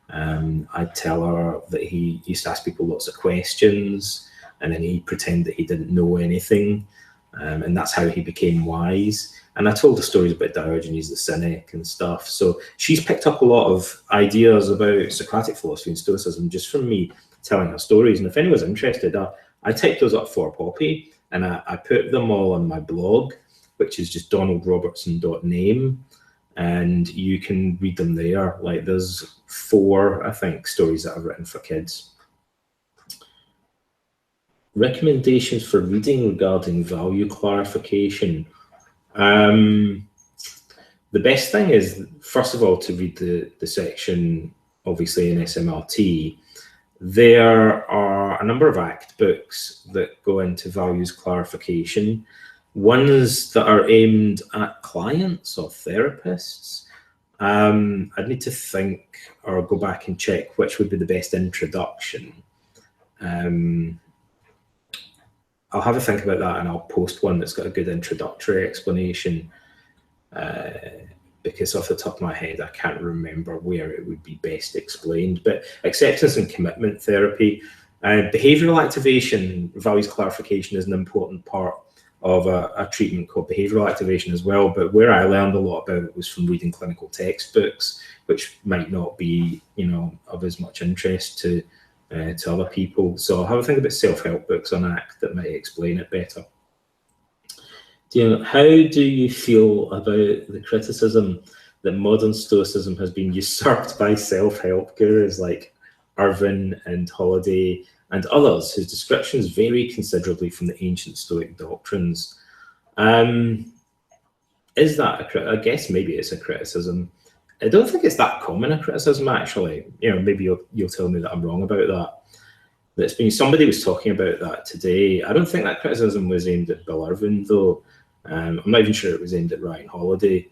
I'd tell her that he used to ask people lots of questions and then he'd pretend that he didn't know anything. And that's how he became wise. And I told her stories about Diogenes the Cynic and stuff. So she's picked up a lot of ideas about Socratic philosophy and Stoicism just from me telling her stories. And if anyone's interested, I typed those up for Poppy and I put them all on my blog, which is just donaldrobertson.name. And you can read them there. Like there's 4, I think, stories that I've written for kids. Recommendations for reading regarding value clarification. The best thing is, first of all, to read the section, obviously in SMRT. There are a number of ACT books that go into values clarification. Ones that are aimed at clients or therapists. I'd need to think or go back and check which would be the best introduction. I'll have a think about that and I'll post one that's got a good introductory explanation, because off the top of my head, I can't remember where it would be best explained. But acceptance and commitment therapy, behavioral activation, values clarification is an important part of a treatment called behavioral activation as well. But where I learned a lot about it was from reading clinical textbooks, which might not be, you know, of as much interest to other people. So I'll have a think about self-help books on ACT that might explain it better. How do you feel about the criticism that modern Stoicism has been usurped by self-help gurus like Irvin and Holiday and others whose descriptions vary considerably from the ancient Stoic doctrines? Is that I guess maybe it's a criticism. I don't think it's that common a criticism, actually. You know, maybe you'll tell me that I'm wrong about that. Somebody was talking about that today. I don't think that criticism was aimed at Bill Irvin, though. I'm not even sure it was aimed at Ryan Holiday.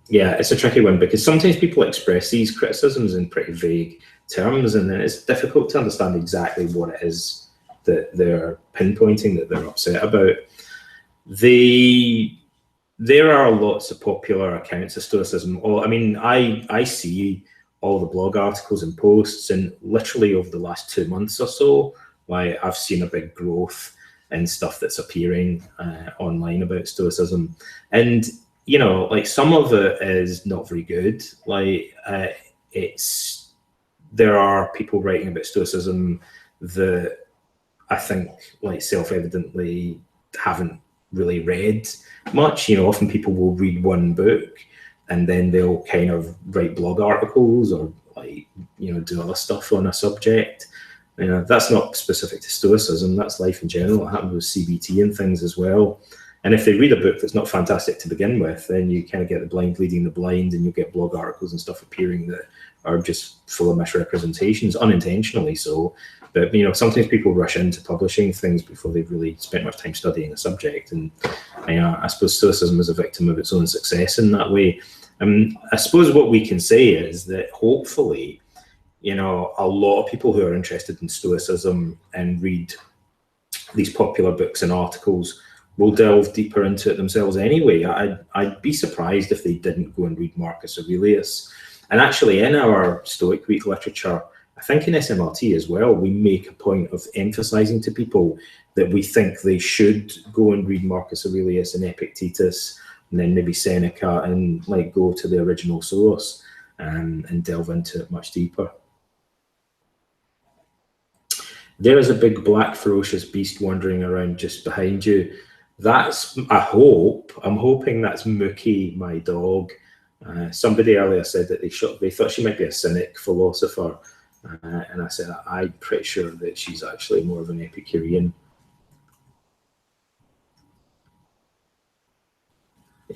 Yeah, it's a tricky one because sometimes people express these criticisms in pretty vague terms, and then it's difficult to understand exactly what it is that they're pinpointing, that they're upset about. There are lots of popular accounts of Stoicism. I mean, I see all the blog articles and posts, and literally over the last 2 months or so, I've seen a big growth and stuff that's appearing online about Stoicism. And, you know, like some of it is not very good. Like there are people writing about Stoicism that I think like self-evidently haven't really read much. You know, often people will read one book and then they'll kind of write blog articles or like, you know, do other stuff on a subject. You know, that's not specific to Stoicism, that's life in general. It happens with CBT and things as well. And if they read a book that's not fantastic to begin with, then you kind of get the blind leading the blind, and you get blog articles and stuff appearing that are just full of misrepresentations, unintentionally so. But, you know, sometimes people rush into publishing things before they've really spent much time studying a subject. And I suppose Stoicism is a victim of its own success in that way. I suppose what we can say is that hopefully, you know, a lot of people who are interested in Stoicism and read these popular books and articles will delve deeper into it themselves anyway. I'd be surprised if they didn't go and read Marcus Aurelius. And actually in our Stoic Greek literature, I think in SMRT as well, we make a point of emphasizing to people that we think they should go and read Marcus Aurelius and Epictetus, and then maybe Seneca, and like go to the original source and delve into it much deeper. There is a big black ferocious beast wandering around just behind you. That's, I'm hoping that's Mookie, my dog. Somebody earlier said that they thought she might be a cynic philosopher. And I said, I'm pretty sure that she's actually more of an Epicurean.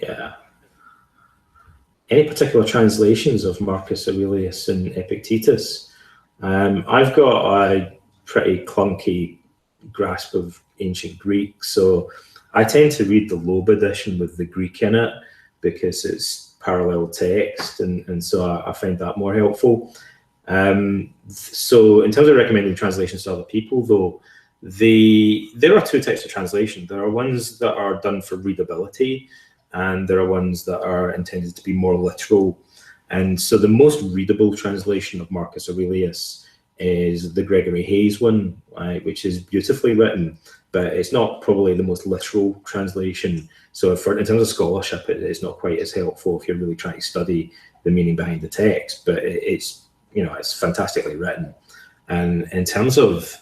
Yeah. Any particular translations of Marcus Aurelius and Epictetus? I've got a pretty clunky grasp of ancient Greek, so I tend to read the Loeb edition with the Greek in it because it's parallel text, and so I find that more helpful. So in terms of recommending translations to other people, though, there are two types of translation. There are ones that are done for readability, and there are ones that are intended to be more literal. And so the most readable translation of Marcus Aurelius is the Gregory Hayes one, which is beautifully written, but it's not probably the most literal translation. So in terms of scholarship, it's not quite as helpful if you're really trying to study the meaning behind the text, but it's, you know, it's fantastically written. And in terms of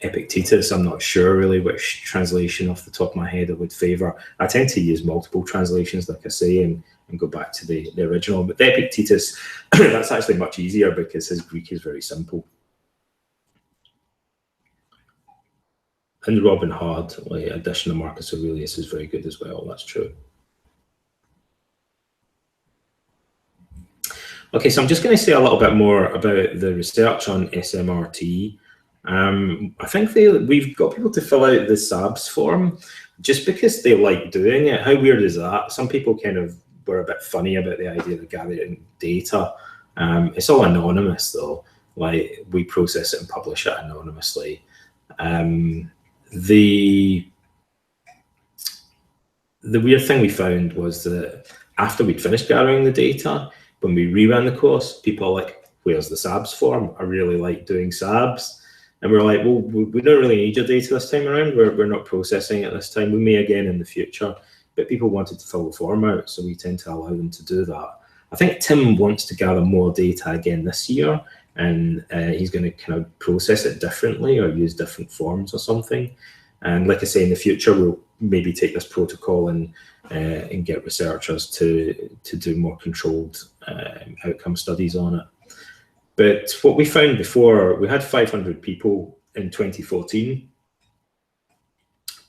Epictetus, I'm not sure really which translation off the top of my head I would favor. I tend to use multiple translations, like I say, and go back to the original. But the Epictetus, that's actually much easier because his Greek is very simple. And Robin Hard, like edition of Marcus Aurelius, is very good as well. That's true. Okay, so I'm just going to say a little bit more about the research on SMRT. I think we've got people to fill out the SABS form just because they like doing it. How weird is that? Some people kind of were a bit funny about the idea of gathering data. It's all anonymous though. Like we process it and publish it anonymously. The weird thing we found was that after we'd finished gathering the data, when we reran the course, people are like, where's the SABS form? I really like doing SABS. And we're like, well, we don't really need your data this time around. We're not processing it this time. We may again in the future. But people wanted to fill the form out, so we tend to allow them to do that. I think Tim wants to gather more data again this year, and he's going to kind of process it differently or use different forms or something. And like I say, in the future, we'll maybe take this protocol and get researchers to do more controlled outcome studies on it. But what we found before, we had 500 people in 2014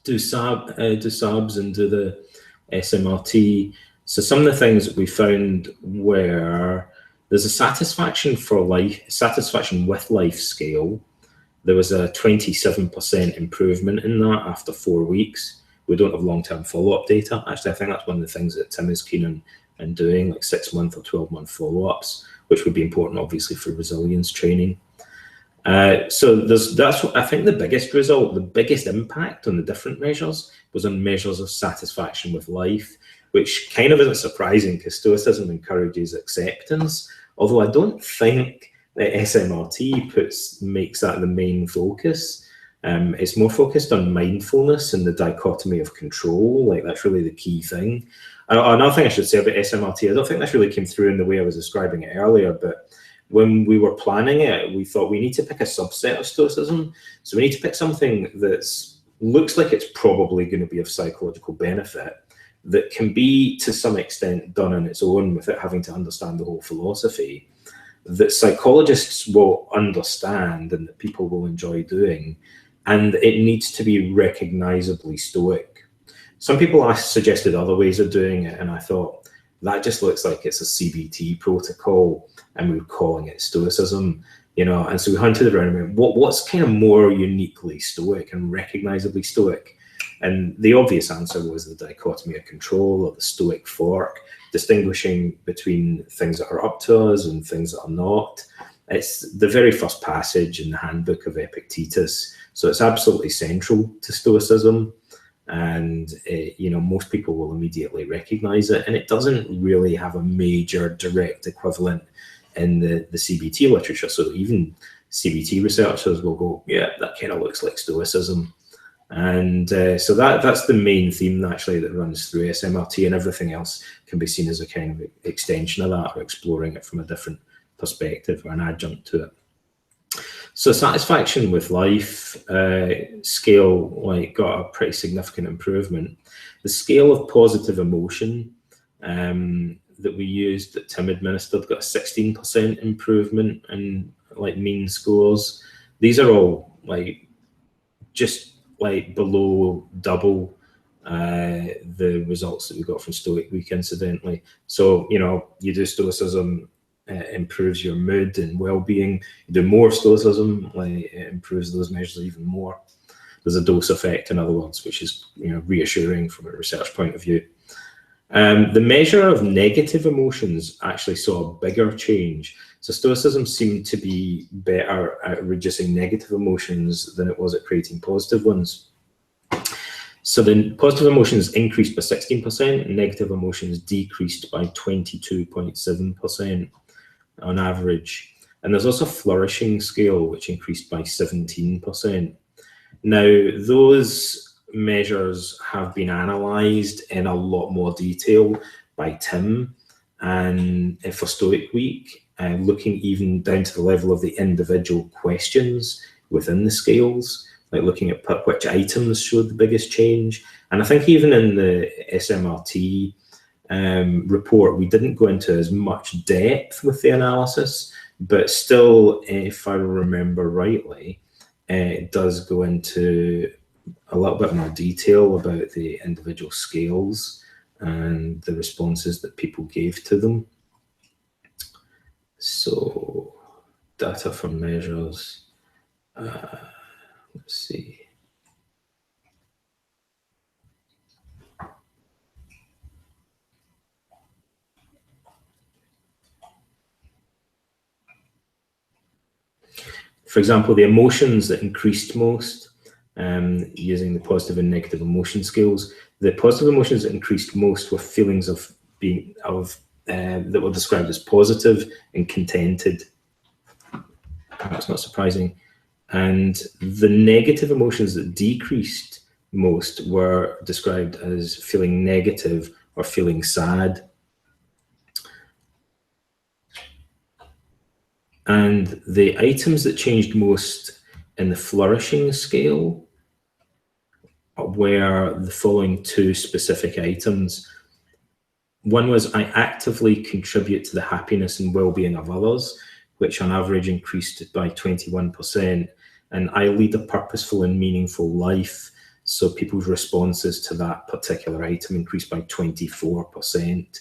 do SABs and do the SMRT. So some of the things that we found were there's a satisfaction with life scale. There was a 27% improvement in that after 4 weeks. We don't have long-term follow-up data. Actually, I think that's one of the things that Tim is keen on doing, like 6-month or 12-month follow-ups, which would be important, obviously, for resilience training. So that's what I think the biggest result, the biggest impact on the different measures was on measures of satisfaction with life, which kind of isn't surprising because Stoicism encourages acceptance, although I don't think that SMRT makes that the main focus. It's more focused on mindfulness and the dichotomy of control. Like, that's really the key thing. Another thing I should say about SMRT, I don't think this really came through in the way I was describing it earlier, but when we were planning it, we thought we need to pick a subset of Stoicism. So we need to pick something that looks like it's probably going to be of psychological benefit, that can be to some extent done on its own without having to understand the whole philosophy, that psychologists will understand and that people will enjoy doing, and it needs to be recognizably Stoic. Some people suggested other ways of doing it, and I thought that just looks like it's a CBT protocol and we're calling it Stoicism, and so we hunted around and went, what's kind of more uniquely Stoic and recognizably Stoic? And the obvious answer was the dichotomy of control, or the Stoic fork, distinguishing between things that are up to us and things that are not. It's the very first passage in the handbook of Epictetus, so it's absolutely central to Stoicism, and most people will immediately recognize it, and it doesn't really have a major direct equivalent in the CBT literature. So even CBT researchers will go, yeah, that kind of looks like Stoicism. And so that's the main theme actually that runs through SMRT, and everything else can be seen as a kind of extension of that, or exploring it from a different perspective or an adjunct to it. So satisfaction with life scale got a pretty significant improvement. The scale of positive emotion that we used, that Tim administered, got a 16% improvement in mean scores. These are all just below double the results that we got from Stoic Week, incidentally. So you do Stoicism, improves your mood and well-being. You do more Stoicism, it improves those measures even more. There's a dose effect, in other words, which is reassuring from a research point of view. The measure of negative emotions actually saw a bigger change. So Stoicism seemed to be better at reducing negative emotions than it was at creating positive ones. So the positive emotions increased by 16%, and negative emotions decreased by 22.7% on average. And there's also a flourishing scale, which increased by 17%. Now, those measures have been analysed in a lot more detail by Tim and for Stoic Week, looking even down to the level of the individual questions within the scales, looking at which items showed the biggest change. And I think even in the SMRT report, we didn't go into as much depth with the analysis, but still, if I remember rightly, it does go into a little bit more detail about the individual scales and the responses that people gave to them. So, data for measures. Let's see. For example, the emotions that increased most, using the positive and negative emotion scales, the positive emotions that increased most were feelings of being that were described as positive and contented. That's not surprising. And the negative emotions that decreased most were described as feeling negative or feeling sad. And the items that changed most in the flourishing scale were the following two specific items. One was, I actively contribute to the happiness and well-being of others, which on average increased by 21%. And I lead a purposeful and meaningful life. So people's responses to that particular item increased by 24%.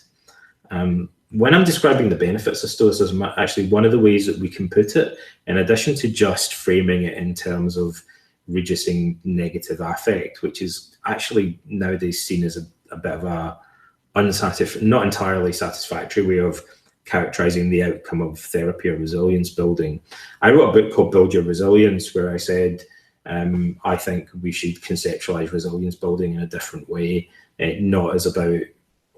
When I'm describing the benefits of Stoicism, actually one of the ways that we can put it, in addition to just framing it in terms of reducing negative affect, which is actually nowadays seen as a bit of a not entirely satisfactory way of characterizing the outcome of therapy or resilience building. I wrote a book called Build Your Resilience, where I said, I think we should conceptualize resilience building in a different way, not as about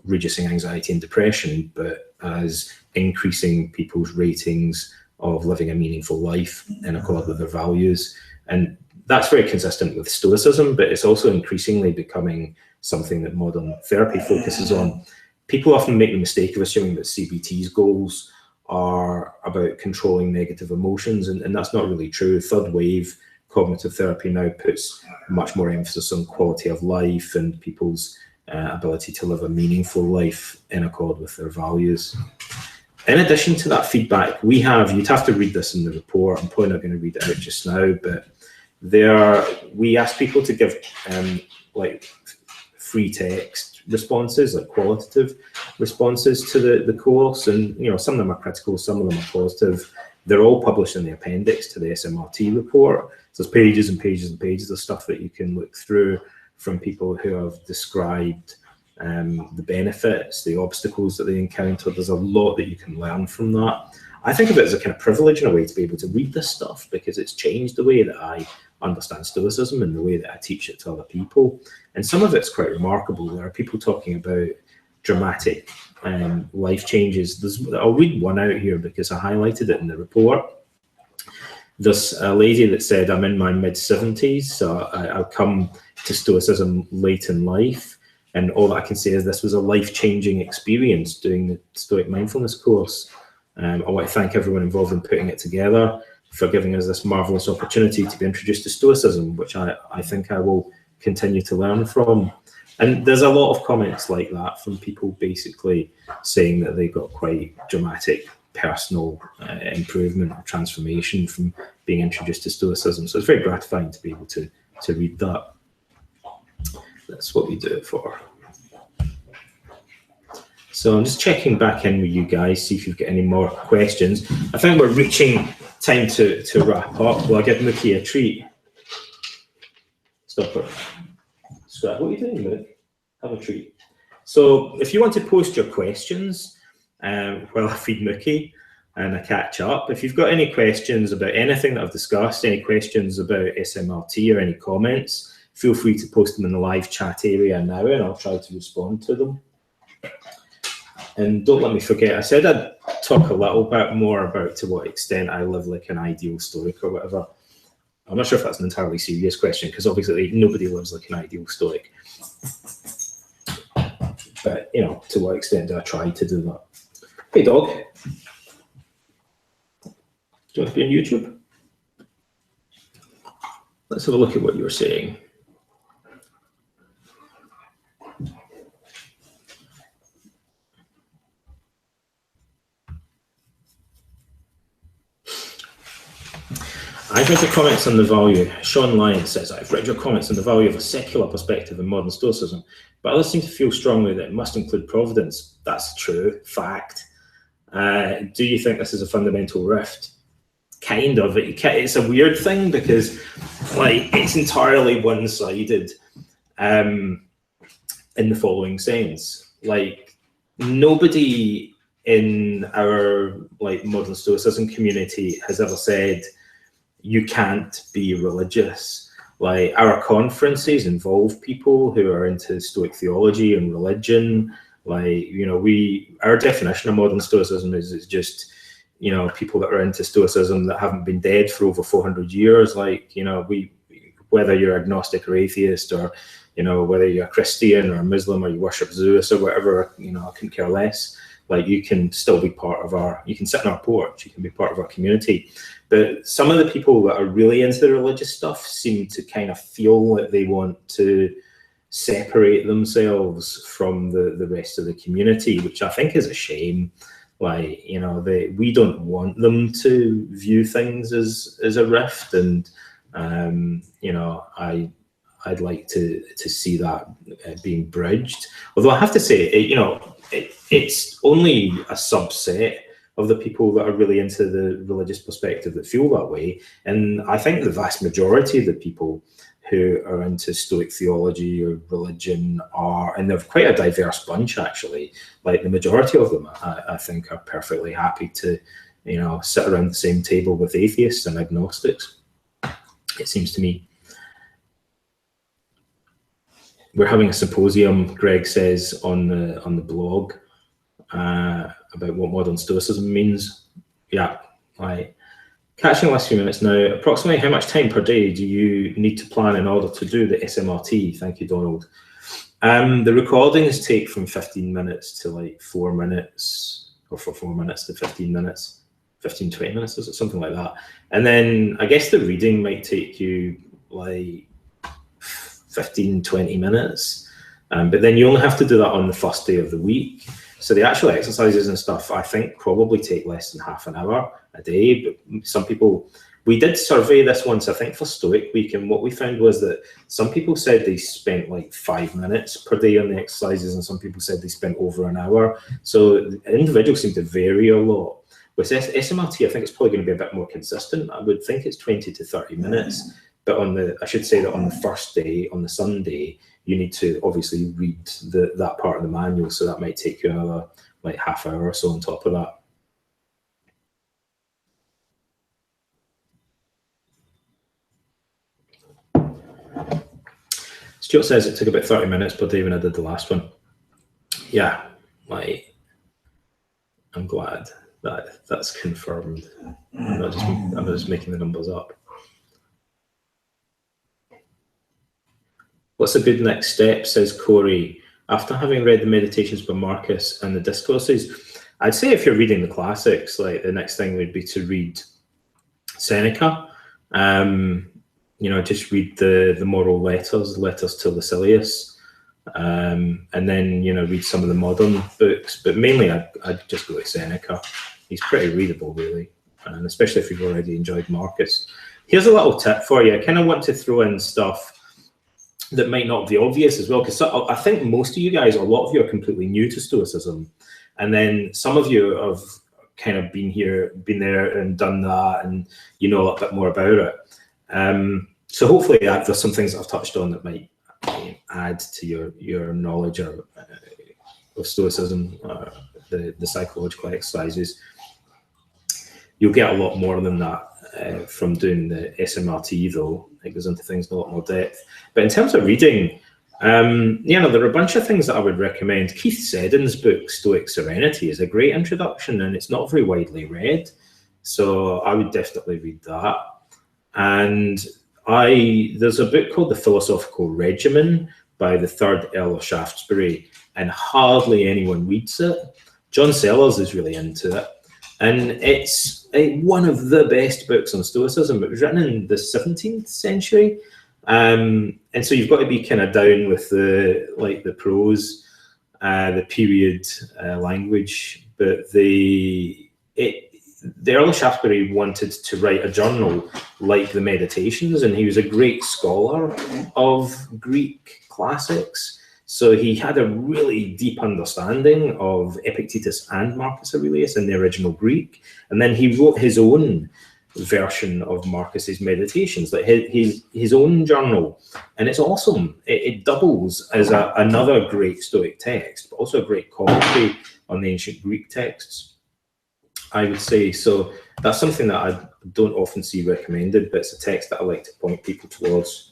reducing anxiety and depression, but as increasing people's ratings of living a meaningful life in accord with their values. And that's very consistent with Stoicism, but it's also increasingly becoming something that modern therapy focuses on. People often make the mistake of assuming that CBT's goals are about controlling negative emotions, and that's not really true. Third wave cognitive therapy now puts much more emphasis on quality of life and people's ability to live a meaningful life in accord with their values. In addition to that feedback, we have, you'd have to read this in the report, I'm probably not going to read it out just now, but we ask people to give like free text responses, like qualitative responses to the course, and some of them are critical, some of them are positive. They're all published in the appendix to the SMRT report. So there's pages and pages and pages of stuff that you can look through from people who have described the benefits, the obstacles that they encountered. There's a lot that you can learn from that. I think of it as a kind of privilege in a way to be able to read this stuff, because it's changed the way that I understand Stoicism and the way that I teach it to other people. And some of it's quite remarkable. There are people talking about dramatic life changes. I'll read one out here because I highlighted it in the report. There's a lady that said, I'm in my mid-70s, so I've come to Stoicism late in life. And all that I can say is this was a life-changing experience doing the Stoic Mindfulness course. I want to thank everyone involved in putting it together for giving us this marvelous opportunity to be introduced to Stoicism, which I think I will continue to learn from. And there's a lot of comments like that from people basically saying that they got quite dramatic personal improvement or transformation from being introduced to Stoicism. So it's very gratifying to be able to read that. That's what we do it for. So I'm just checking back in with you guys, see if you've got any more questions. I think we're reaching time to wrap up. Will I give Mookie a treat? Stop it. Scrap. What are you doing, Mook? Have a treat. So if you want to post your questions while I feed Mookie and I catch up, if you've got any questions about anything that I've discussed, any questions about SMRT or any comments, feel free to post them in the live chat area now, and I'll try to respond to them. And don't let me forget, I said I'd talk a little bit more about to what extent I live like an ideal Stoic or whatever. I'm not sure if that's an entirely serious question, because obviously nobody lives like an ideal Stoic. But, to what extent do I try to do that? Hey, dog. Do you want to be on YouTube? Let's have a look at what you were saying. I've read your comments on the value. Sean Lyons says, I've read your comments on the value of a secular perspective in modern Stoicism, but others seem to feel strongly that it must include providence. That's true, fact. Do you think this is a fundamental rift? Kind of. It's a weird thing because it's entirely one-sided in the following sense. Nobody in our modern Stoicism community has ever said, you can't be religious. Our conferences involve people who are into Stoic theology and religion. Our definition of modern Stoicism is just, people that are into Stoicism that haven't been dead for over 400 years. Whether you're agnostic or atheist, or, whether you're a Christian or a Muslim, or you worship Zeus or whatever, I couldn't care less. You can still be part of you can sit on our porch, you can be part of our community. But some of the people that are really into the religious stuff seem to kind of feel that they want to separate themselves from the rest of the community, which I think is a shame. We don't want them to view things as a rift, and I'd like to see that being bridged. Although I have to say, it's only a subset of the people that are really into the religious perspective that feel that way. And I think the vast majority of the people who are into Stoic theology or religion are, and they're quite a diverse bunch actually, the majority of them I think are perfectly happy to, sit around the same table with atheists and agnostics, it seems to me. We're having a symposium, Greg says, on the blog about what modern Stoicism means. Yeah, Catching the last few minutes now. Approximately how much time per day do you need to plan in order to do the SMRT? Thank you, Donald. The recordings take from 15 minutes to like 4 minutes, or from 4 minutes to 15 minutes, 15, 20 minutes, is it something like that? And then I guess the reading might take you like 15, 20 minutes. But then you only have to do that on the first day of the week. So the actual exercises and stuff, I think, probably take less than half an hour a day. But some people, we did survey this once, I think, for Stoic Week, and what we found was that some people said they spent like 5 minutes per day on the exercises, and some people said they spent over an hour. So individuals seem to vary a lot. With SMRT, I think it's probably going to be a bit more consistent. I would think it's 20 to 30 minutes. But I should say that on the first day, on the Sunday, you need to obviously read that part of the manual. So that might take you another like half hour or so on top of that. Stuart says it took about 30 minutes per day when I did the last one. Yeah, I'm glad that that's confirmed. I'm not just making the numbers up. What's a good next step, says Corey. After having read the Meditations by Marcus and the Discourses, I'd say if you're reading the classics, like the next thing would be to read Seneca. Just read the moral letters to Lucilius, and then read some of the modern books. But mainly, I'd just go with Seneca. He's pretty readable, really, and especially if you've already enjoyed Marcus. Here's a little tip for you. I kind of want to throw in stuff that might not be obvious as well, because I think most of you guys, a lot of you are completely new to Stoicism, and then some of you have kind of been there and done that, and you know a little bit more about it. So hopefully there's some things that I've touched on that might add to your knowledge of Stoicism, the psychological exercises. You'll get a lot more than that from doing the SMRT, though. It goes into things in a lot more depth. But in terms of reading, there are a bunch of things that I would recommend. Keith Seddon's book, Stoic Serenity, is a great introduction, and it's not very widely read. So I would definitely read that. And there's a book called The Philosophical Regimen by the third Earl of Shaftesbury, and hardly anyone reads it. John Sellers is really into it. And it's one of the best books on Stoicism. It was written in the 17th century. And so you've got to be kind of down with the prose, the period language. But the Earl of Shaftesbury wanted to write a journal like the Meditations, and he was a great scholar of Greek classics. So he had a really deep understanding of Epictetus and Marcus Aurelius in the original Greek. And then he wrote his own version of Marcus's Meditations, like his own journal. And it's awesome. It doubles as another great Stoic text, but also a great commentary on the ancient Greek texts, I would say. So that's something that I don't often see recommended, but it's a text that I like to point people towards.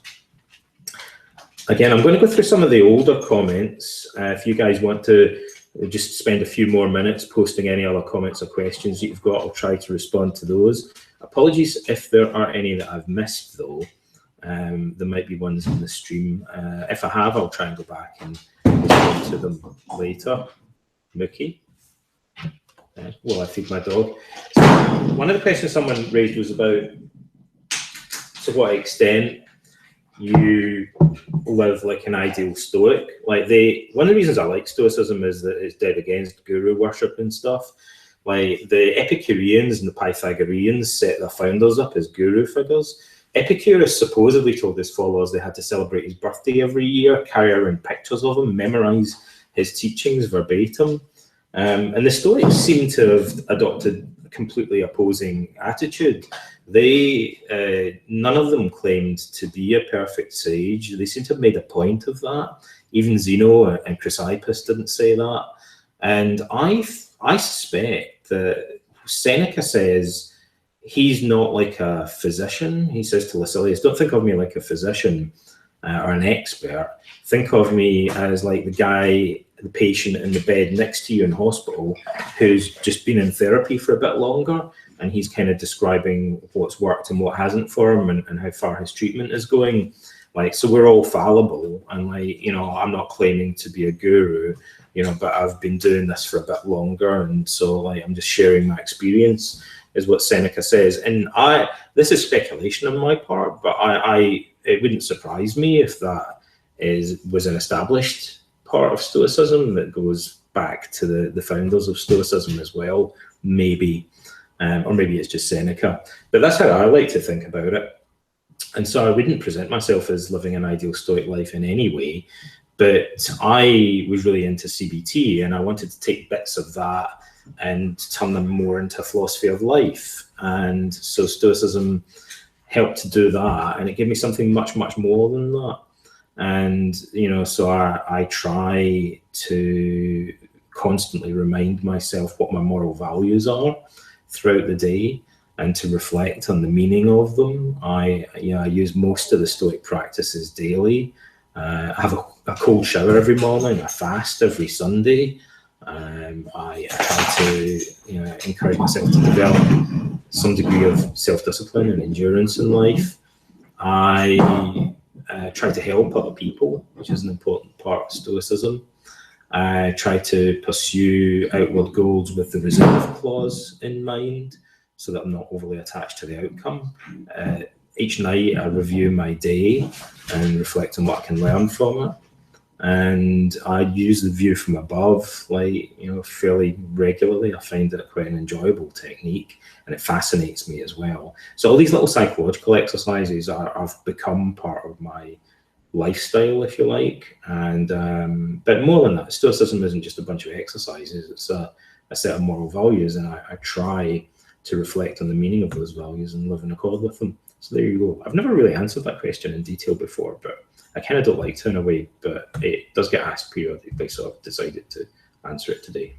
Again, I'm going to go through some of the older comments. If you guys want to just spend a few more minutes posting any other comments or questions that you've got, I'll try to respond to those. Apologies if there are any that I've missed, though. There might be ones in the stream. If I have, I'll try and go back and respond to them later. Mookie? Well, I feed my dog. So one of the questions someone raised was about to what extent you live like an ideal Stoic. One of the reasons I like Stoicism is that it's dead against guru worship and stuff. Like the Epicureans and the Pythagoreans set their founders up as guru figures. Epicurus supposedly told his followers they had to celebrate his birthday every year, carry around pictures of him, memorize his teachings verbatim. And the Stoics seem to have adopted a completely opposing attitude. None of them claimed to be a perfect sage. They seem to have made a point of that. Even Zeno and Chrysippus didn't say that. And I suspect that Seneca says he's not like a physician. He says to Lucilius, don't think of me like a physician or an expert. Think of me as like the guy, the patient in the bed next to you in hospital who's just been in therapy for a bit longer. and he's kind of describing what's worked and what hasn't for him, and how far his treatment is going. Like, so we're all fallible, and like, you know, I'm not claiming to be a guru, you know, but I've been doing this for a bit longer, and so like I'm just sharing my experience, is what Seneca says. And this is speculation on my part, but it wouldn't surprise me if that was an established part of Stoicism that goes back to the founders of Stoicism as well, maybe, or maybe it's just Seneca. But that's how I like to think about it. And so I wouldn't present myself as living an ideal Stoic life in any way, but I was really into CBT, and I wanted to take bits of that and turn them more into philosophy of life. And so Stoicism helped to do that, and it gave me something much, much more than that. And, you know, so I try to constantly remind myself what my moral values are throughout the day, and to reflect on the meaning of them. I use most of the Stoic practices daily. I have a cold shower every morning. I fast every Sunday. I try to, you know, encourage myself to develop some degree of self-discipline and endurance in life. I try to help other people, which is an important part of Stoicism. I try to pursue outward goals with the reserve clause in mind, so that I'm not overly attached to the outcome. Each night I review my day and reflect on what I can learn from it. And I use the view from above, like, you know, fairly regularly. I find it quite an enjoyable technique, and it fascinates me as well. So all these little psychological exercises have become part of my lifestyle, if you like. And but more than that, Stoicism isn't just a bunch of exercises. It's a set of moral values, and I try to reflect on the meaning of those values and live in accord with them. So there you go. I've never really answered that question in detail before, but I kind of don't like to in a way, but it does get asked periodically, so I've decided to answer it today.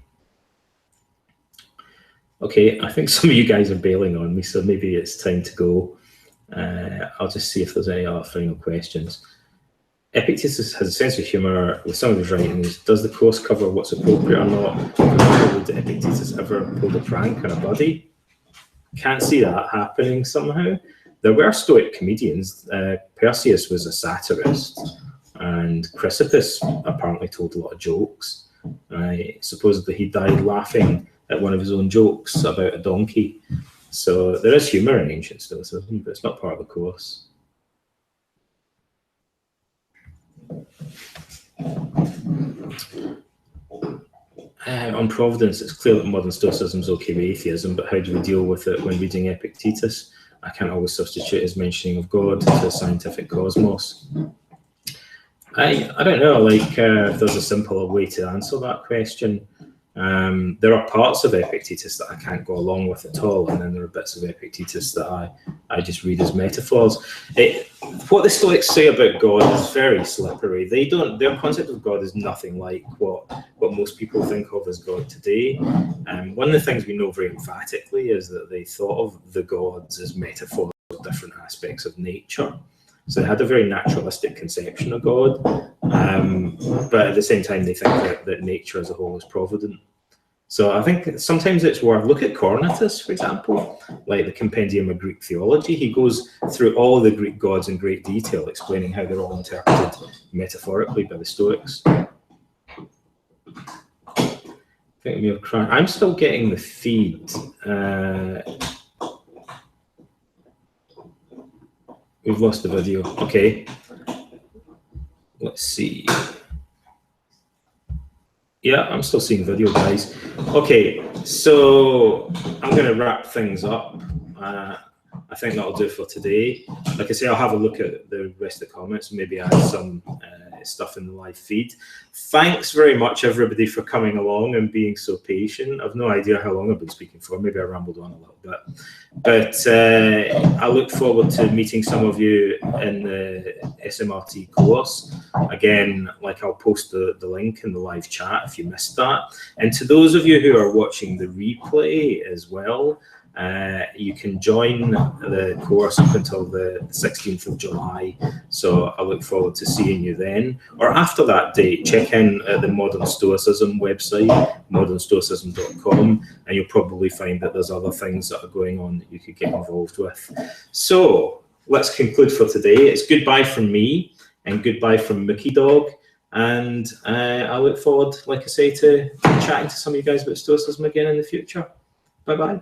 Okay, I think some of you guys are bailing on me, so maybe it's time to go. I'll just see if there's any other final questions. Epictetus has a sense of humour with some of his writings. Does the course cover what's appropriate or not? Did Epictetus ever pull a prank on a buddy? Can't see that happening somehow. There were Stoic comedians. Perseus was a satirist, and Chrysippus apparently told a lot of jokes. Supposedly he died laughing at one of his own jokes about a donkey. So there is humour in ancient Stoicism, but it's not part of the course. On providence, it's clear that modern Stoicism is okay with atheism, but how do we deal with it when reading Epictetus? I can't always substitute his mentioning of God to the scientific cosmos. I don't know, like, if there's a simpler way to answer that question. There are parts of Epictetus that I can't go along with at all, and then there are bits of Epictetus that I just read as metaphors. What the Stoics say about God is very slippery. Their concept of God is nothing like what most people think of as God today. One of the things we know very emphatically is that they thought of the gods as metaphors of different aspects of nature. So they had a very naturalistic conception of God, but at the same time they think that nature as a whole is provident. So I think sometimes it's worth, look at Cornatus, for example, like the Compendium of Greek Theology. He goes through all the Greek gods in great detail, explaining how they're all interpreted metaphorically by the Stoics. I'm still getting the feed. We've lost the video. Okay. Let's see. Yeah, I'm still seeing video, guys. Okay, so I'm going to wrap things up. I think that'll do for today. Like I say, I'll have a look at the rest of the comments and maybe add some stuff in the live feed. Thanks very much, everybody, for coming along and being so patient. I've no idea how long I've been speaking for. Maybe I rambled on a little bit. But I look forward to meeting some of you in the SMRT course. Again, like, I'll post the link in the live chat if you missed that. And to those of you who are watching the replay as well, You can join the course up until the 16th of July, so I look forward to seeing you then. Or after that date, check in at the Modern Stoicism website, modernstoicism.com, and you'll probably find that there's other things that are going on that you could get involved with. So let's conclude for today. It's goodbye from me and goodbye from Mookie Dog, and I look forward, like I say, to chatting to some of you guys about Stoicism again in the future. Bye-bye.